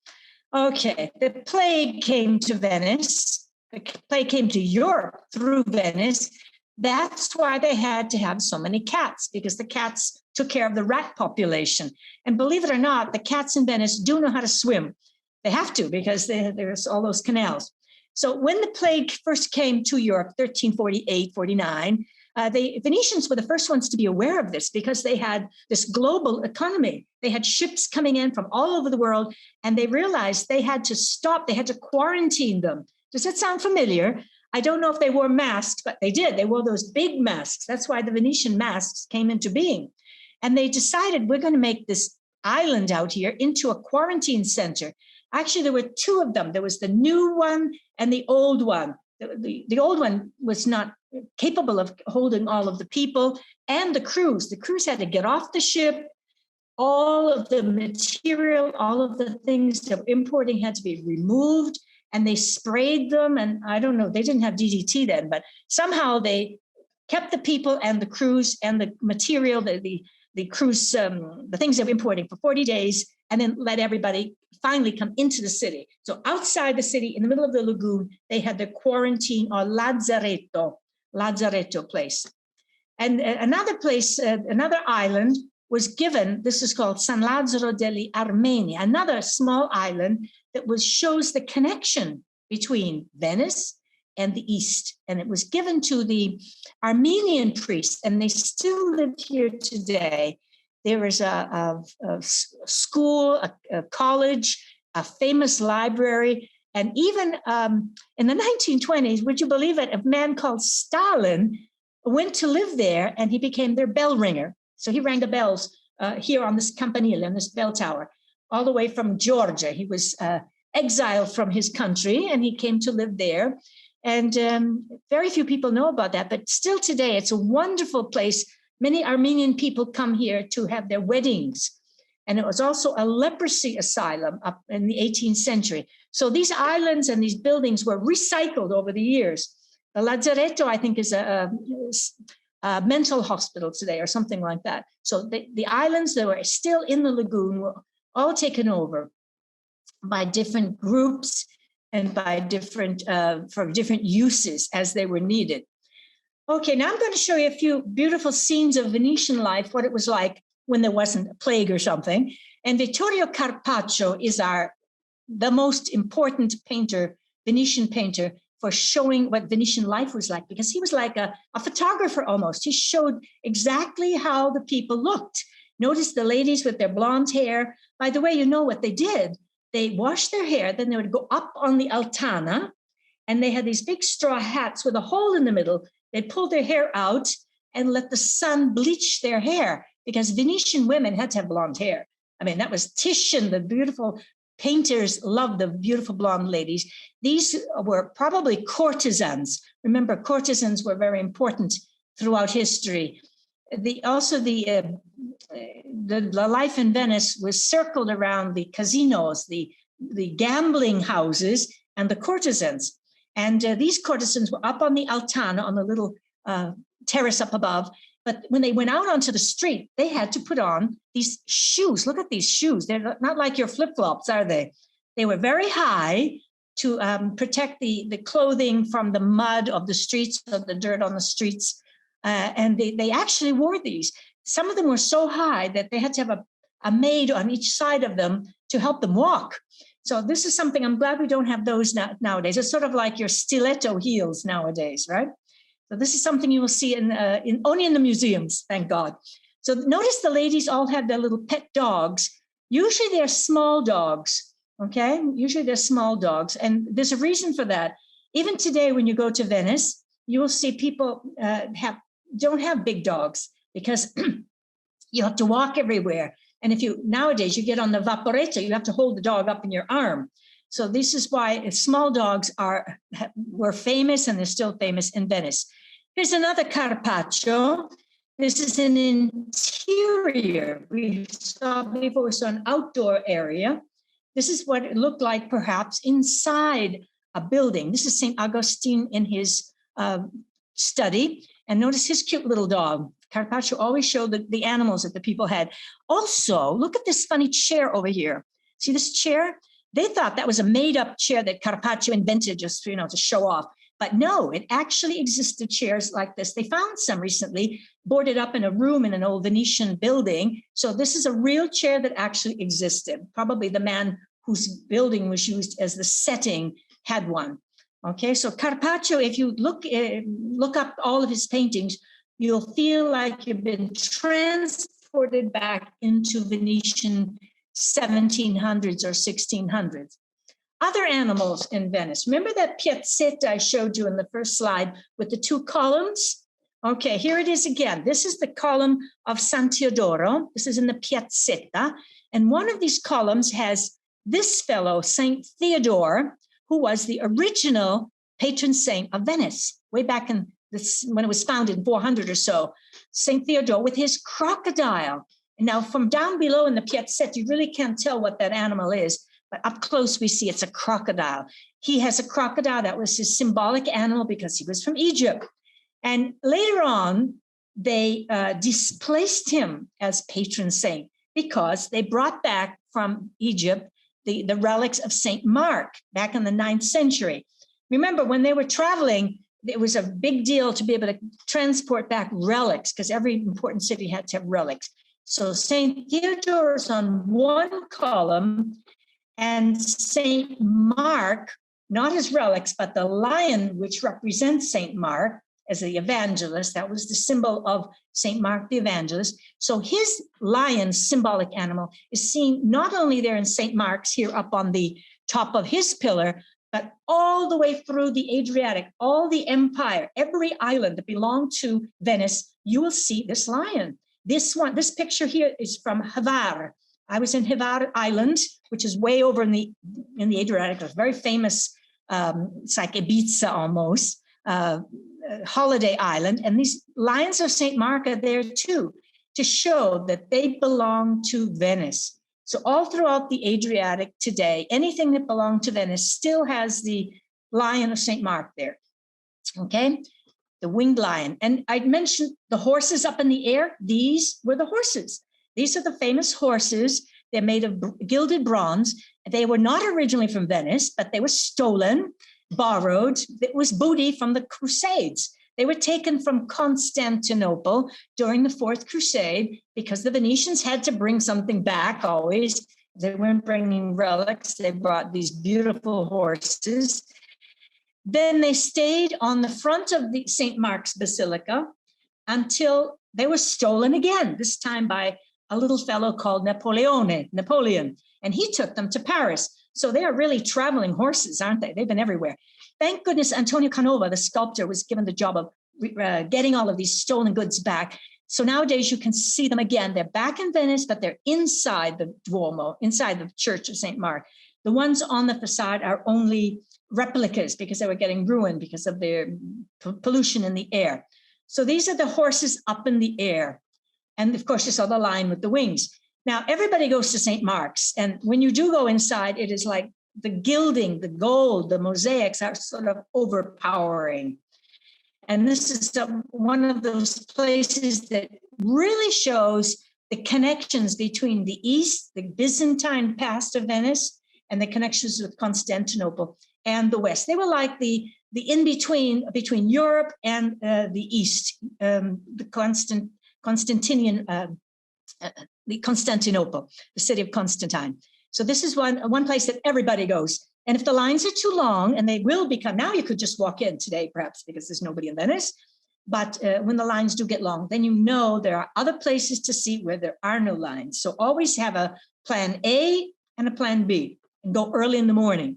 Okay, the plague came to Venice. The plague came to Europe through Venice. That's why they had to have so many cats, because the cats took care of the rat population. And believe it or not, the cats in Venice do know how to swim. They have to, because there's all those canals. So when the plague first came to Europe, 1348, 49, the Venetians were the first ones to be aware of this, because they had this global economy. They had ships coming in from all over the world, and they realized they had to stop, they had to quarantine them. Does that sound familiar? I don't know if they wore masks, but they did. They wore those big masks. That's why the Venetian masks came into being. And they decided, we're going to make this island out here into a quarantine center. Actually, there were two of them. There was the new one and the old one. the old one was not capable of holding all of the people and the crews. The crews had to get off the ship. All of the material, all of the things that were importing had to be removed, and they sprayed them. And I don't know, they didn't have DDT then, but somehow they kept the people and the crews and the material, the cruise, the things they were importing for 40 days, and then let everybody finally come into the city. So outside the city, in the middle of the lagoon, they had the quarantine or lazzaretto place. And another place, another island was given, this is called San Lazzaro degli Armeni, another small island that shows the connection between Venice and the East. And it was given to the Armenian priests, and they still live here today. There is a school, a college, a famous library, and even in the 1920s, would you believe it, a man called Stalin went to live there, and he became their bell ringer. So he rang the bells here on this campanile, on this bell tower, all the way from Georgia. He was exiled from his country, and he came to live there. And very few people know about that, but still today, it's a wonderful place. Many Armenian people come here to have their weddings. And it was also a leprosy asylum up in the 18th century. So these islands and these buildings were recycled over the years. The Lazzaretto, I think, is a mental hospital today or something like that. So the islands that were still in the lagoon were all taken over by different groups and by different, for different uses as they were needed. Okay, now I'm going to show you a few beautiful scenes of Venetian life, what it was like when there wasn't a plague or something. And Victorio Carpaccio is the most important painter, Venetian painter, for showing what Venetian life was like, because he was like a photographer almost. He showed exactly how the people looked. Notice the ladies with their blonde hair. By the way, you know what they did? They washed their hair, then they would go up on the altana, and they had these big straw hats with a hole in the middle. They'd pull their hair out and let the sun bleach their hair, because Venetian women had to have blonde hair. I mean, that was Titian, the beautiful painters loved the beautiful blonde ladies. These were probably courtesans. Remember, courtesans were very important throughout history. The life in Venice was circled around the casinos, the gambling houses, and the courtesans. And these courtesans were up on the altana, on the little terrace up above. But when they went out onto the street, they had to put on these shoes. Look at these shoes. They're not like your flip-flops, are they? They were very high to protect the clothing from the mud of the streets, of the dirt on the streets. And they actually wore these. Some of them were so high that they had to have a maid on each side of them to help them walk. So this is something, I'm glad we don't have those nowadays. It's sort of like your stiletto heels nowadays, right? So this is something you will see only in the museums, thank God. So notice the ladies all have their little pet dogs. Usually they're small dogs, okay? Usually they're small dogs. And there's a reason for that. Even today, when you go to Venice, you will see people don't have big dogs, because you have to walk everywhere. And nowadays you get on the vaporetta, you have to hold the dog up in your arm. So this is why small dogs were famous, and they're still famous in Venice. Here's another Carpaccio. This is an interior. We saw before, we saw an outdoor area. This is what it looked like perhaps inside a building. This is St. Augustine in his study. And notice his cute little dog. Carpaccio always showed the animals that the people had. Also, look at this funny chair over here. See this chair? They thought that was a made-up chair that Carpaccio invented just to show off. But no, it actually existed chairs like this. They found some recently boarded up in a room in an old Venetian building. So this is a real chair that actually existed. Probably the man whose building was used as the setting had one. Okay, so Carpaccio, if you look up all of his paintings, you'll feel like you've been transported back into Venetian 1700s or 1600s. Other animals in Venice. Remember that piazzetta I showed you in the first slide with the two columns? Okay, here it is again. This is the column of San Teodoro. This is in the piazzetta. And one of these columns has this fellow, Saint Theodore, who was the original patron saint of Venice, way back in this, when it was founded in 400 or so, St. Theodore with his crocodile. And now from down below in the piazzetta, you really can't tell what that animal is, but up close we see it's a crocodile. He has a crocodile that was his symbolic animal because he was from Egypt. And later on, they displaced him as patron saint because they brought back from Egypt the relics of St. Mark back in the 9th century. Remember, when they were traveling, it was a big deal to be able to transport back relics because every important city had to have relics. So St. Theodore is on one column and St. Mark, not his relics, but the lion, which represents St. Mark as the evangelist, that was the symbol of St. Mark the evangelist. So his lion, symbolic animal, is seen not only there in St. Mark's here up on the top of his pillar, but all the way through the Adriatic, all the empire, every island that belonged to Venice, you will see this lion. This picture here is from Hvar. I was in Hvar Island, which is way over in the Adriatic. It's very famous, it's like Ibiza almost, holiday island. And these lions of St. Mark are there too, to show that they belong to Venice. So all throughout the Adriatic today, anything that belonged to Venice still has the lion of St. Mark there, okay? The winged lion. And I mentioned the horses up in the air. These were the horses. These are the famous horses. They're made of gilded bronze. They were not originally from Venice, but they were stolen, borrowed. It was booty from the Crusades. They were taken from Constantinople during the Fourth Crusade because the Venetians had to bring something back always. They weren't bringing relics. They brought these beautiful horses. Then they stayed on the front of the St. Mark's Basilica until they were stolen again, this time by a little fellow called Napoleon, and he took them to Paris. So they are really traveling horses, aren't they? They've been everywhere. Thank goodness Antonio Canova, the sculptor, was given the job of getting all of these stolen goods back. So nowadays you can see them again. They're back in Venice, but they're inside the Duomo, inside the Church of St. Mark. The ones on the facade are only replicas because they were getting ruined because of their pollution in the air. So these are the horses up in the air. And of course, you saw the lion with the wings. Now, everybody goes to St. Mark's. And when you do go inside, it is like the gilding, the gold, the mosaics are sort of overpowering. And this is one of those places that really shows the connections between the East, the Byzantine past of Venice, and the connections with Constantinople and the West. They were like the in-between between Europe and the East, the Constantinian, the Constantinople, the city of Constantine. So this is one place that everybody goes. And if the lines are too long, and they will become, now you could just walk in today, perhaps because there's nobody in Venice, but when the lines do get long, then you know there are other places to see where there are no lines. So always have a plan A and a plan B, and go early in the morning.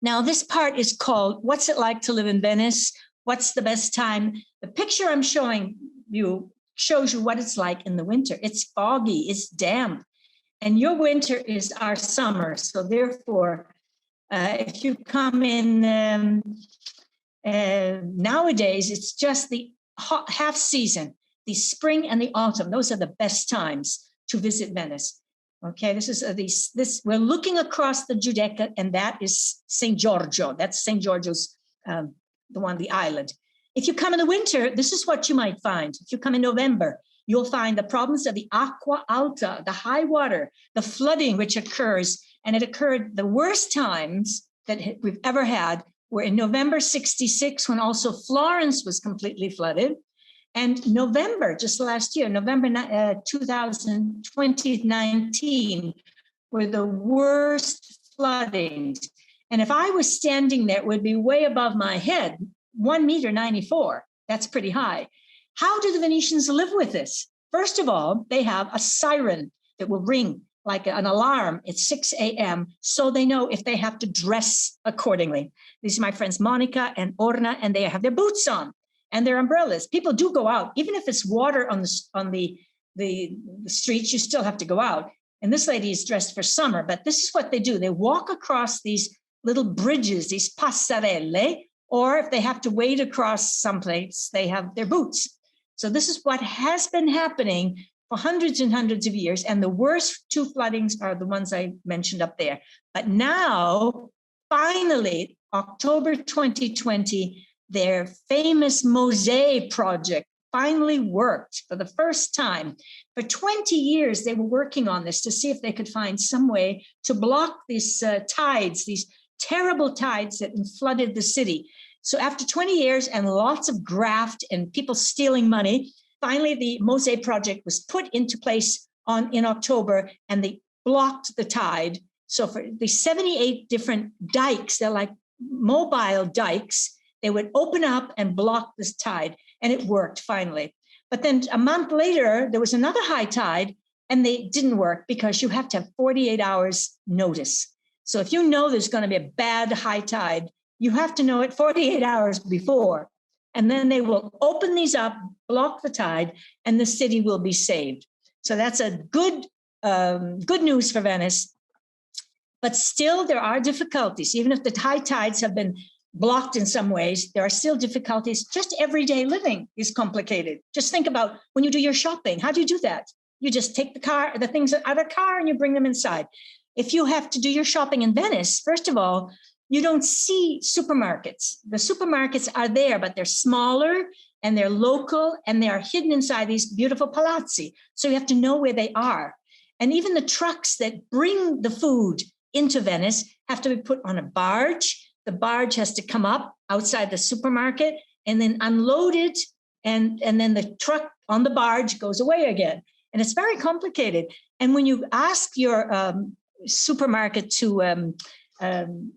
Now this part is called, What's It Like to Live in Venice? What's the best time? The picture I'm showing you shows you what it's like in the winter. It's foggy, it's damp. And your winter is our summer. So therefore, if you come in nowadays, it's just the hot half season, the spring and the autumn. Those are the best times to visit Venice. Okay, this is we're looking across the Judeka, and that is St. Georgio. That's St. Georgio's, the island. If you come in the winter, this is what you might find. If you come in November, you'll find the problems of the acqua alta, the high water, the flooding which occurs. And it occurred, the worst times that we've ever had were in November 66, when also Florence was completely flooded. And November, just last year, November 2019, were the worst floodings. And if I was standing there, it would be way above my head, 1.94 meters. That's pretty high. How do the Venetians live with this? First of all, they have a siren that will ring like an alarm at 6 a.m. so they know if they have to dress accordingly. These are my friends Monica and Orna, and they have their boots on and their umbrellas. People do go out. Even if it's water on the streets, you still have to go out. And this lady is dressed for summer, but this is what they do. They walk across these little bridges, these passerelle, or if they have to wade across someplace, they have their boots. So this is what has been happening for hundreds and hundreds of years. And the worst two floodings are the ones I mentioned up there. But now, finally, October 2020, their famous Mosaic Project finally worked for the first time. For 20 years, they were working on this to see if they could find some way to block these tides, these terrible tides that flooded the city. So after 20 years and lots of graft and people stealing money, finally the Mosaic Project was put into place in October, and they blocked the tide. So for the 78 different dikes, they're like mobile dikes, they would open up and block this tide, and it worked finally. But then a month later, there was another high tide, and they didn't work because you have to have 48 hours notice. So if you know there's going to be a bad high tide, you have to know it 48 hours before. And then they will open these up, block the tide, and the city will be saved. So that's a good news for Venice. But still, there are difficulties. Even if the high tides have been blocked in some ways, there are still difficulties. Just everyday living is complicated. Just think about when you do your shopping. How do you do that? You just take the things out of the car and you bring them inside. If you have to do your shopping in Venice, first of all, you don't see supermarkets. The supermarkets are there, but they're smaller and they're local and they are hidden inside these beautiful palazzi. So you have to know where they are. And even the trucks that bring the food into Venice have to be put on a barge. The barge has to come up outside the supermarket and then unload it. And then the truck on the barge goes away again. And it's very complicated. And when you ask your supermarket to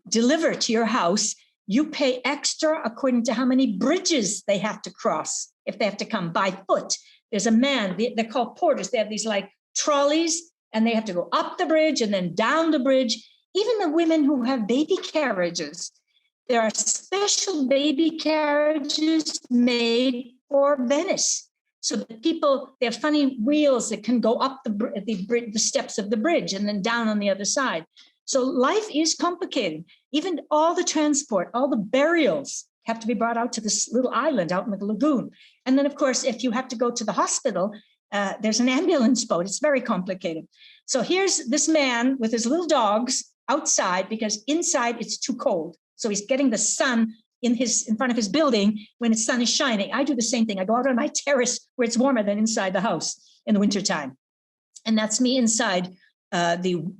deliver to your house, you pay extra according to how many bridges they have to cross if they have to come by foot. There's a man, they're called porters. They have these like trolleys and they have to go up the bridge and then down the bridge. Even the women who have baby carriages, there are special baby carriages made for Venice. So the people, they have funny wheels that can go up the steps of the bridge and then down on the other side. So life is complicated. Even all the transport, all the burials have to be brought out to this little island out in the lagoon. And then, of course, if you have to go to the hospital, there's an ambulance boat. It's very complicated. So here's this man with his little dogs outside because inside it's too cold. So he's getting the sun in front of his building when the sun is shining. I do the same thing. I go out on my terrace where it's warmer than inside the house in the wintertime. And that's me inside the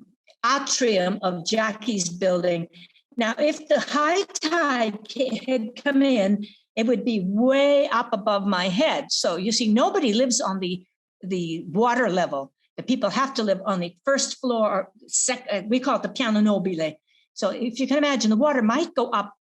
atrium of Jackie's building. Now, if the high tide had come in, it would be way up above my head. So you see, nobody lives on the water level. The people have to live on the first floor, we call it the piano nobile. So if you can imagine, the water might go up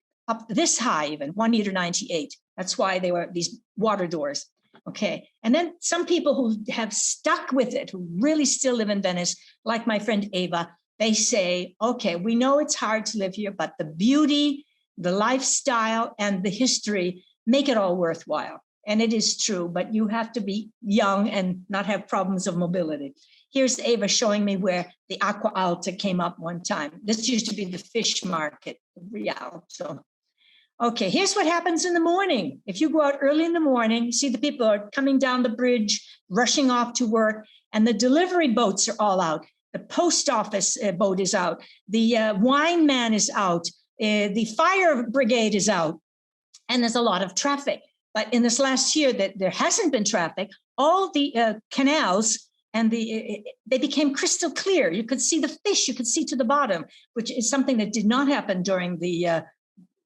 this high even, 1.98 meters. That's why they were these water doors. Okay. And then some people who have stuck with it, who really still live in Venice, like my friend Ava, they say, okay, we know it's hard to live here, but the beauty, the lifestyle, and the history make it all worthwhile. And it is true, but you have to be young and not have problems of mobility. Here's Ava showing me where the Acqua Alta came up one time. This used to be the fish market, Rialto. Okay, here's what happens in the morning. If you go out early in the morning, you see the people are coming down the bridge, rushing off to work, and the delivery boats are all out. The post office boat is out. The wine man is out. The fire brigade is out. And there's a lot of traffic. But in this last year that there hasn't been traffic, all the canals and they became crystal clear. You could see the fish, you could see to the bottom, which is something that did not happen during the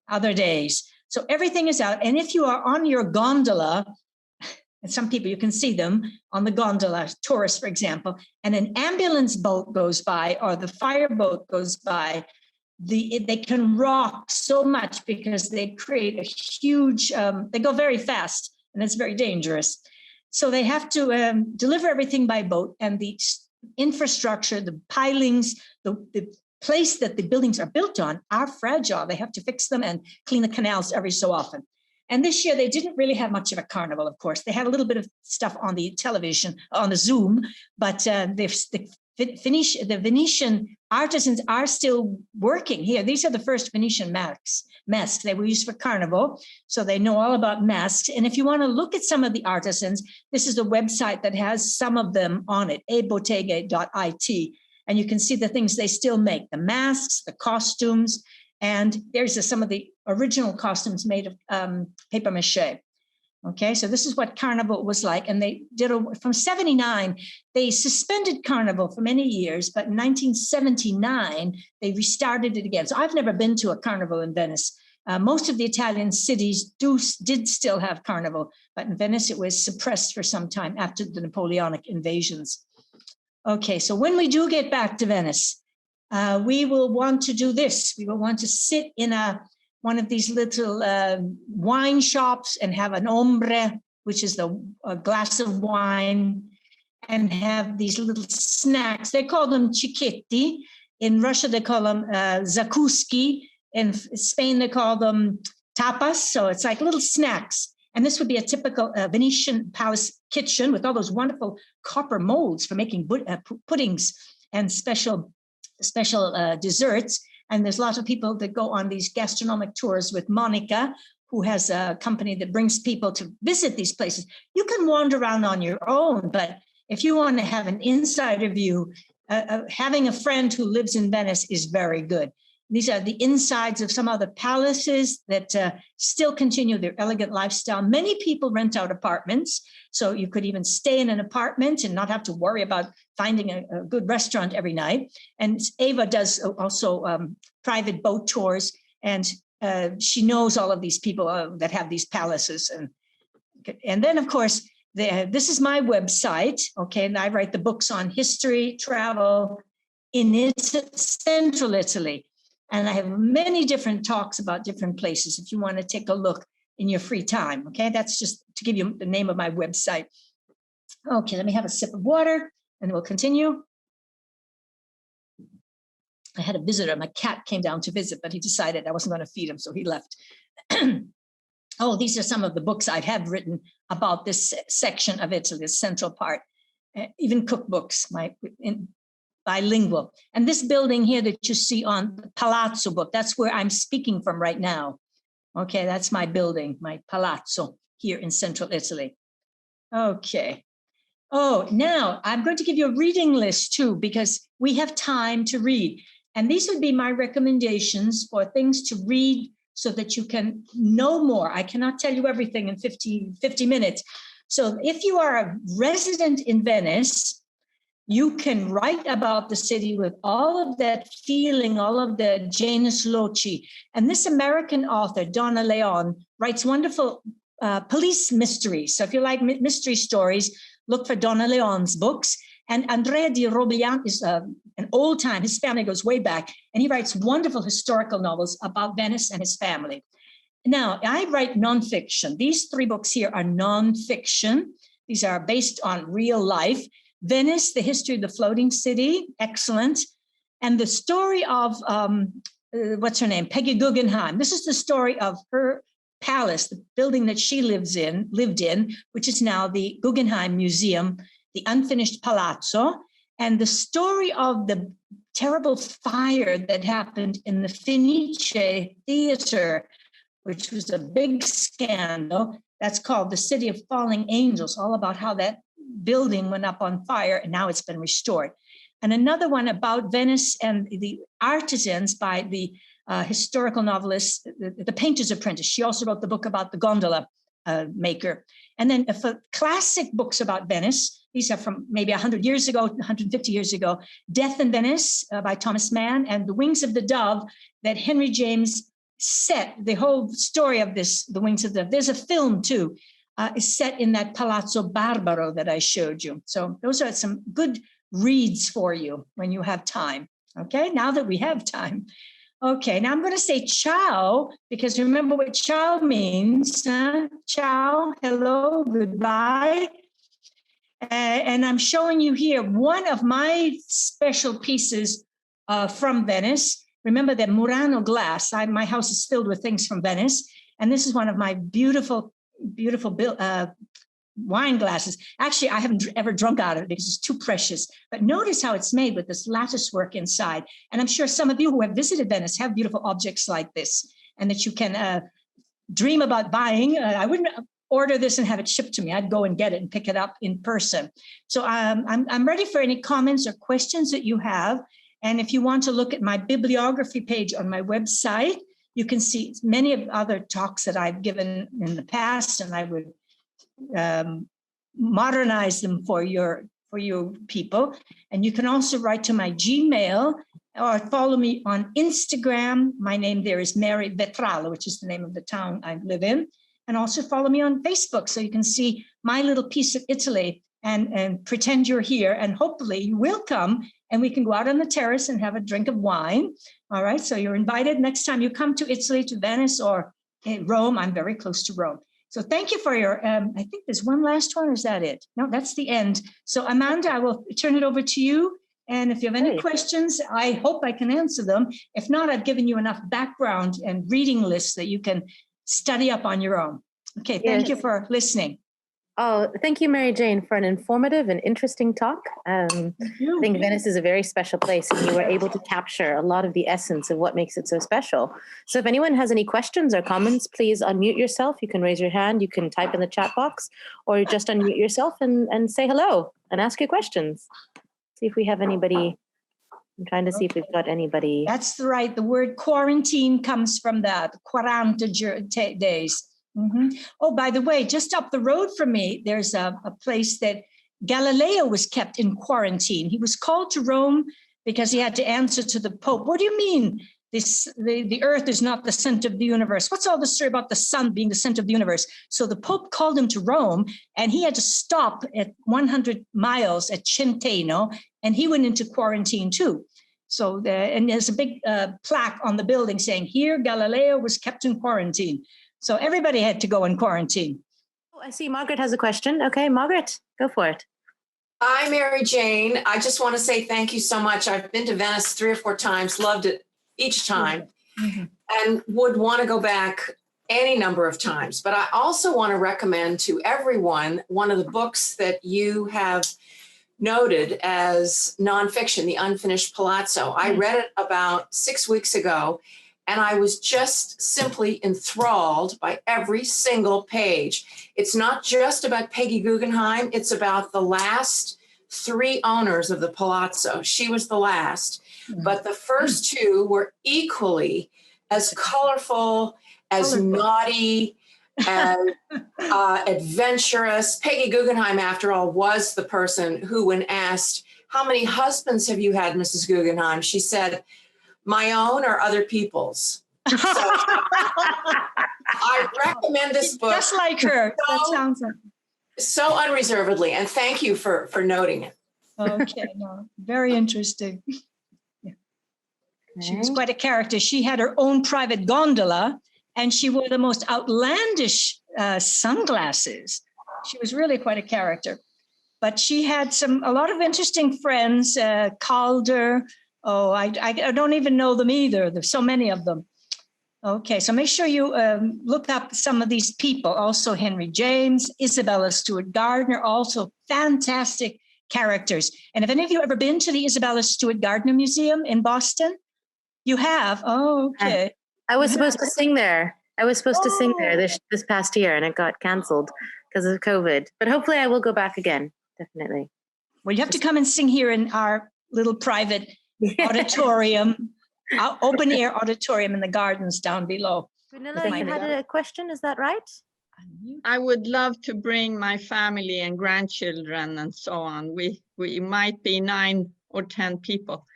other days. So everything is out. And if you are on your gondola, and some people, you can see them on the gondola, tourists, for example, and an ambulance boat goes by or the fire boat goes by, they can rock so much because they create a huge, they go very fast and it's very dangerous. So they have to deliver everything by boat, and the infrastructure, the pilings, the place that the buildings are built on are fragile. They have to fix them and clean the canals every so often. And this year, they didn't really have much of a carnival, of course. They had a little bit of stuff on the television, on the Zoom, but the Venetian artisans are still working here. These are the first Venetian masks. They were used for Carnival, so they know all about masks. And if you want to look at some of the artisans, this is a website that has some of them on it, abottega.it. And you can see the things they still make, the masks, the costumes, and there's some of the original costumes made of paper mache. Okay, so this is what Carnival was like. And they did, from 79, they suspended Carnival for many years, but in 1979, they restarted it again. So I've never been to a Carnival in Venice. Most of the Italian cities did still have Carnival, but in Venice, it was suppressed for some time after the Napoleonic invasions. Okay, so when we do get back to Venice, we will want to do this. We will want to sit in one of these little wine shops and have an ombre, which is a glass of wine, and have these little snacks. They call them cicchetti. In Russia, they call them zakuski. In Spain, they call them tapas. So it's like little snacks. And this would be a typical Venetian palace kitchen with all those wonderful copper molds for making puddings and special desserts. And there's lots of people that go on these gastronomic tours with Monica, who has a company that brings people to visit these places. You can wander around on your own, but if you want to have an insider view, having a friend who lives in Venice is very good. These are the insides of some other palaces that still continue their elegant lifestyle. Many people rent out apartments, so you could even stay in an apartment and not have to worry about finding a good restaurant every night. And Ava does also private boat tours, and she knows all of these people that have these palaces. And then, of course, this is my website, okay, and I write the books on history, travel in central Italy. And I have many different talks about different places if you want to take a look in your free time. Okay, that's just to give you the name of my website. Okay, let me have a sip of water and we'll continue. I had a visitor. My cat came down to visit, but he decided I wasn't going to feed him, so he left. Oh, these are some of the books I have written about this section of Italy, the central part, even cookbooks, bilingual. And this building here that you see on the Palazzo book, that's where I'm speaking from right now. Okay, that's my building, my Palazzo here in central Italy. Okay. Oh, now I'm going to give you a reading list too, because we have time to read. And these would be my recommendations for things to read so that you can know more. I cannot tell you everything in 50 minutes. So if you are a resident in Venice, you can write about the city with all of that feeling, all of the Janus Loci. And this American author, Donna Leon, writes wonderful police mysteries. So if you like mystery stories, look for Donna Leon's books. And Andrea di Rogliano is an old time, his family goes way back, and he writes wonderful historical novels about Venice and his family. Now, I write nonfiction. These 3 books here are nonfiction. These are based on real life. Venice, the history of the floating city, excellent. And the story of, what's her name? Peggy Guggenheim. This is the story of her palace, the building that she lived in, which is now the Guggenheim Museum, the Unfinished Palazzo, and the story of the terrible fire that happened in the Fenice Theater, which was a big scandal. That's called The City of Falling Angels, all about how that building went up on fire and now it's been restored. And another one about Venice and the artisans by the historical novelist, the Painter's Apprentice. She also wrote the book about the gondola maker. And then for classic books about Venice, these are from maybe 100 years ago, 150 years ago, Death in Venice by Thomas Mann, and The Wings of the Dove that Henry James set. The whole story of this, The Wings of the Dove, there's a film too, is set in that Palazzo Barbaro that I showed you. So those are some good reads for you when you have time. Okay, now that we have time. Okay, now I'm going to say ciao, because remember what ciao means. Ciao, hello, goodbye. And I'm showing you here one of my special pieces from Venice. Remember that Murano glass. My house is filled with things from Venice. And this is one of my beautiful wine glasses. Actually, I haven't ever drunk out of it because it's too precious. But notice how it's made with this lattice work inside. And I'm sure some of you who have visited Venice have beautiful objects like this, and that you can dream about buying. I wouldn't order this and have it shipped to me. I'd go and get it and pick it up in person. So I'm ready for any comments or questions that you have. And if you want to look at my bibliography page on my website, you can see many of other talks that I've given in the past, and I would modernize them for you people. And you can also write to my Gmail or follow me on Instagram. My name there is Mary Vetralo, which is the name of the town I live in. And also follow me on Facebook so you can see my little piece of Italy and pretend you're here. And hopefully you will come and we can go out on the terrace and have a drink of wine. All right, so you're invited next time you come to Italy, to Venice or Rome. I'm very close to Rome. So thank you for your, I think there's one last one, or is that it? No, that's the end. So Amanda, I will turn it over to you. And if you have any questions, I hope I can answer them. If not, I've given you enough background and reading lists that you can study up on your own. Okay, thank you for listening. Oh, thank you, Mary Jane, for an informative and interesting talk. I think Venice is a very special place, and you were able to capture a lot of the essence of what makes it so special. So if anyone has any questions or comments, please unmute yourself. You can raise your hand, you can type in the chat box, or just unmute yourself and say hello and ask your questions. See if we have anybody. I'm trying to see if we've got anybody. That's right. The word quarantine comes from that, 40 days. Mm-hmm. Oh, by the way, just up the road from me, there's a place that Galileo was kept in quarantine. He was called to Rome because he had to answer to the Pope. What do you mean the Earth is not the center of the universe? What's all the story about the sun being the center of the universe? So the Pope called him to Rome, and he had to stop at 100 miles at Centeno, and he went into quarantine too. So and there's a big plaque on the building saying, "Here Galileo was kept in quarantine." So everybody had to go in quarantine. Oh, I see Margaret has a question. Okay, Margaret, go for it. Hi, Mary Jane. I just want to say thank you so much. I've been to Venice 3 or 4 times, loved it each time, and would want to go back any number of times. But I also want to recommend to everyone one of the books that you have noted as nonfiction, The Unfinished Palazzo. I read it about 6 weeks ago, and I was just simply enthralled by every single page. It's not just about Peggy Guggenheim. It's about the last 3 owners of the Palazzo. She was the last, but the first 2 were equally as colorful, as naughty, and adventurous. Peggy Guggenheim, after all, was the person who, when asked, "How many husbands have you had, Mrs. Guggenheim?" she said, "My own or other people's." So I recommend this book. Just like her. That sounds like so unreservedly, and thank you for noting it. Okay, no, very interesting. Yeah. She was quite a character. She had her own private gondola, and she wore the most outlandish sunglasses. She was really quite a character. But she had a lot of interesting friends, Calder. Oh, I don't even know them either. There's so many of them. Okay, so make sure you look up some of these people. Also Henry James, Isabella Stewart Gardner, also fantastic characters. And have any of you ever been to the Isabella Stewart Gardner Museum in Boston? You have? Oh, okay. I was supposed to sing there. I was supposed to sing there this past year, and it got canceled because of COVID. But hopefully I will go back again, definitely. Well, you have to come and sing here in our little private auditorium, open air auditorium in the gardens down below. Vanilla, you had a question, is that right? I would love to bring my family and grandchildren and so on. We might be 9 or 10 people.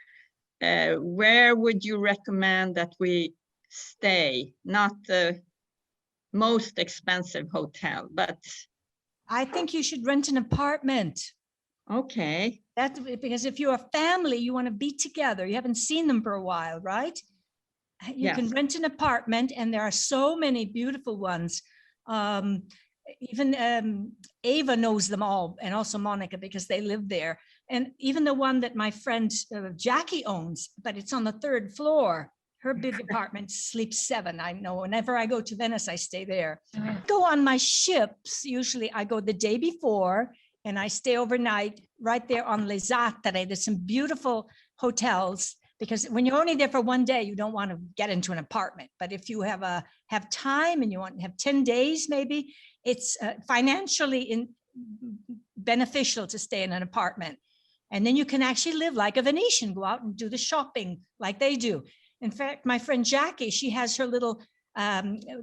Where would you recommend that we stay? Not the most expensive hotel, but I think you should rent an apartment. Okay. That's because if you're a family, you want to be together. You haven't seen them for a while, right? You can rent an apartment, and there are so many beautiful ones. Even Ava knows them all, and also Monica, because they live there. And even the one that my friend Jackie owns, but it's on the 3rd floor. Her big apartment sleeps 7. I know whenever I go to Venice, I stay there. Go on my ships. Usually I go the day before and I stay overnight right there on Les Attere. There's some beautiful hotels because when you're only there for one day, you don't want to get into an apartment. But if you have time and you want to have 10 days, maybe it's financially beneficial to stay in an apartment. And then you can actually live like a Venetian, go out and do the shopping like they do. In fact, my friend Jackie, she has her little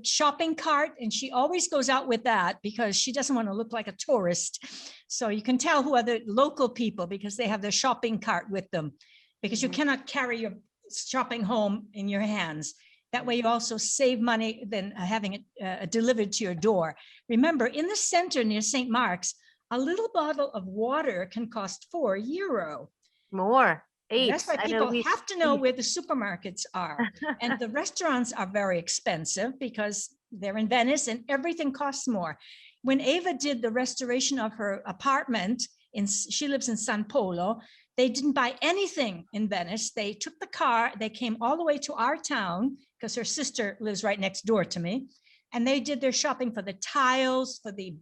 shopping cart and she always goes out with that because she doesn't want to look like a tourist. So you can tell who are the local people because they have their shopping cart with them, because you cannot carry your shopping home in your hands. That way you also save money than having it delivered to your door. Remember, in the center near St. Mark's, a little bottle of water can cost €4. More. 8. That's why people have to know where the supermarkets are. And the restaurants are very expensive because they're in Venice and everything costs more. When Ava did the restoration of her apartment, she lives in San Polo, they didn't buy anything in Venice. They took the car, they came all the way to our town because her sister lives right next door to me. And they did their shopping for the tiles, for the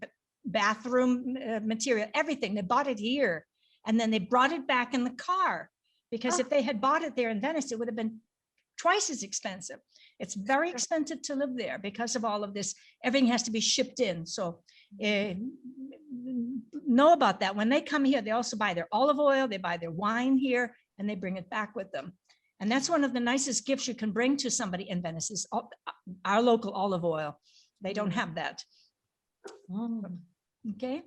bathroom material, everything. They bought it here. And then they brought it back in the car. Because if they had bought it there in Venice, it would have been twice as expensive. It's very expensive to live there because of all of this. Everything has to be shipped in. So know about that. When they come here, they also buy their olive oil, they buy their wine here, and they bring it back with them. And that's one of the nicest gifts you can bring to somebody in Venice is our local olive oil. They don't have that. Okay.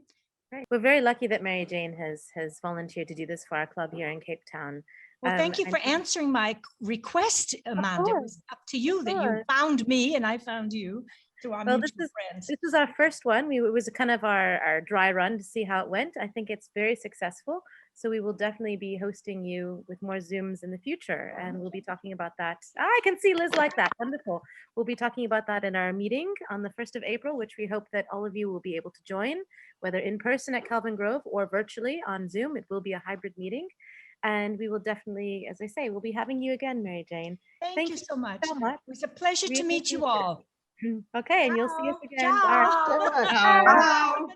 We're very lucky that Mary Jane has volunteered to do this for our club here in Cape Town. Well, thank you for answering my request, Amanda. It was up to you that you found me and I found you through our mutual friends. This is our first one. It was kind of our dry run to see how it went. I think it's very successful. So we will definitely be hosting you with more Zooms in the future. And we'll be talking about that. I can see Liz like that. Wonderful. We'll be talking about that in our meeting on the 1st of April, which we hope that all of you will be able to join, whether in person at Calvin Grove or virtually on Zoom. It will be a hybrid meeting. And we will definitely, as I say, we'll be having you again, Mary Jane. Thank you so much. It was a pleasure to meet you all. Okay, and you'll see us again. Ciao. All right. Ciao.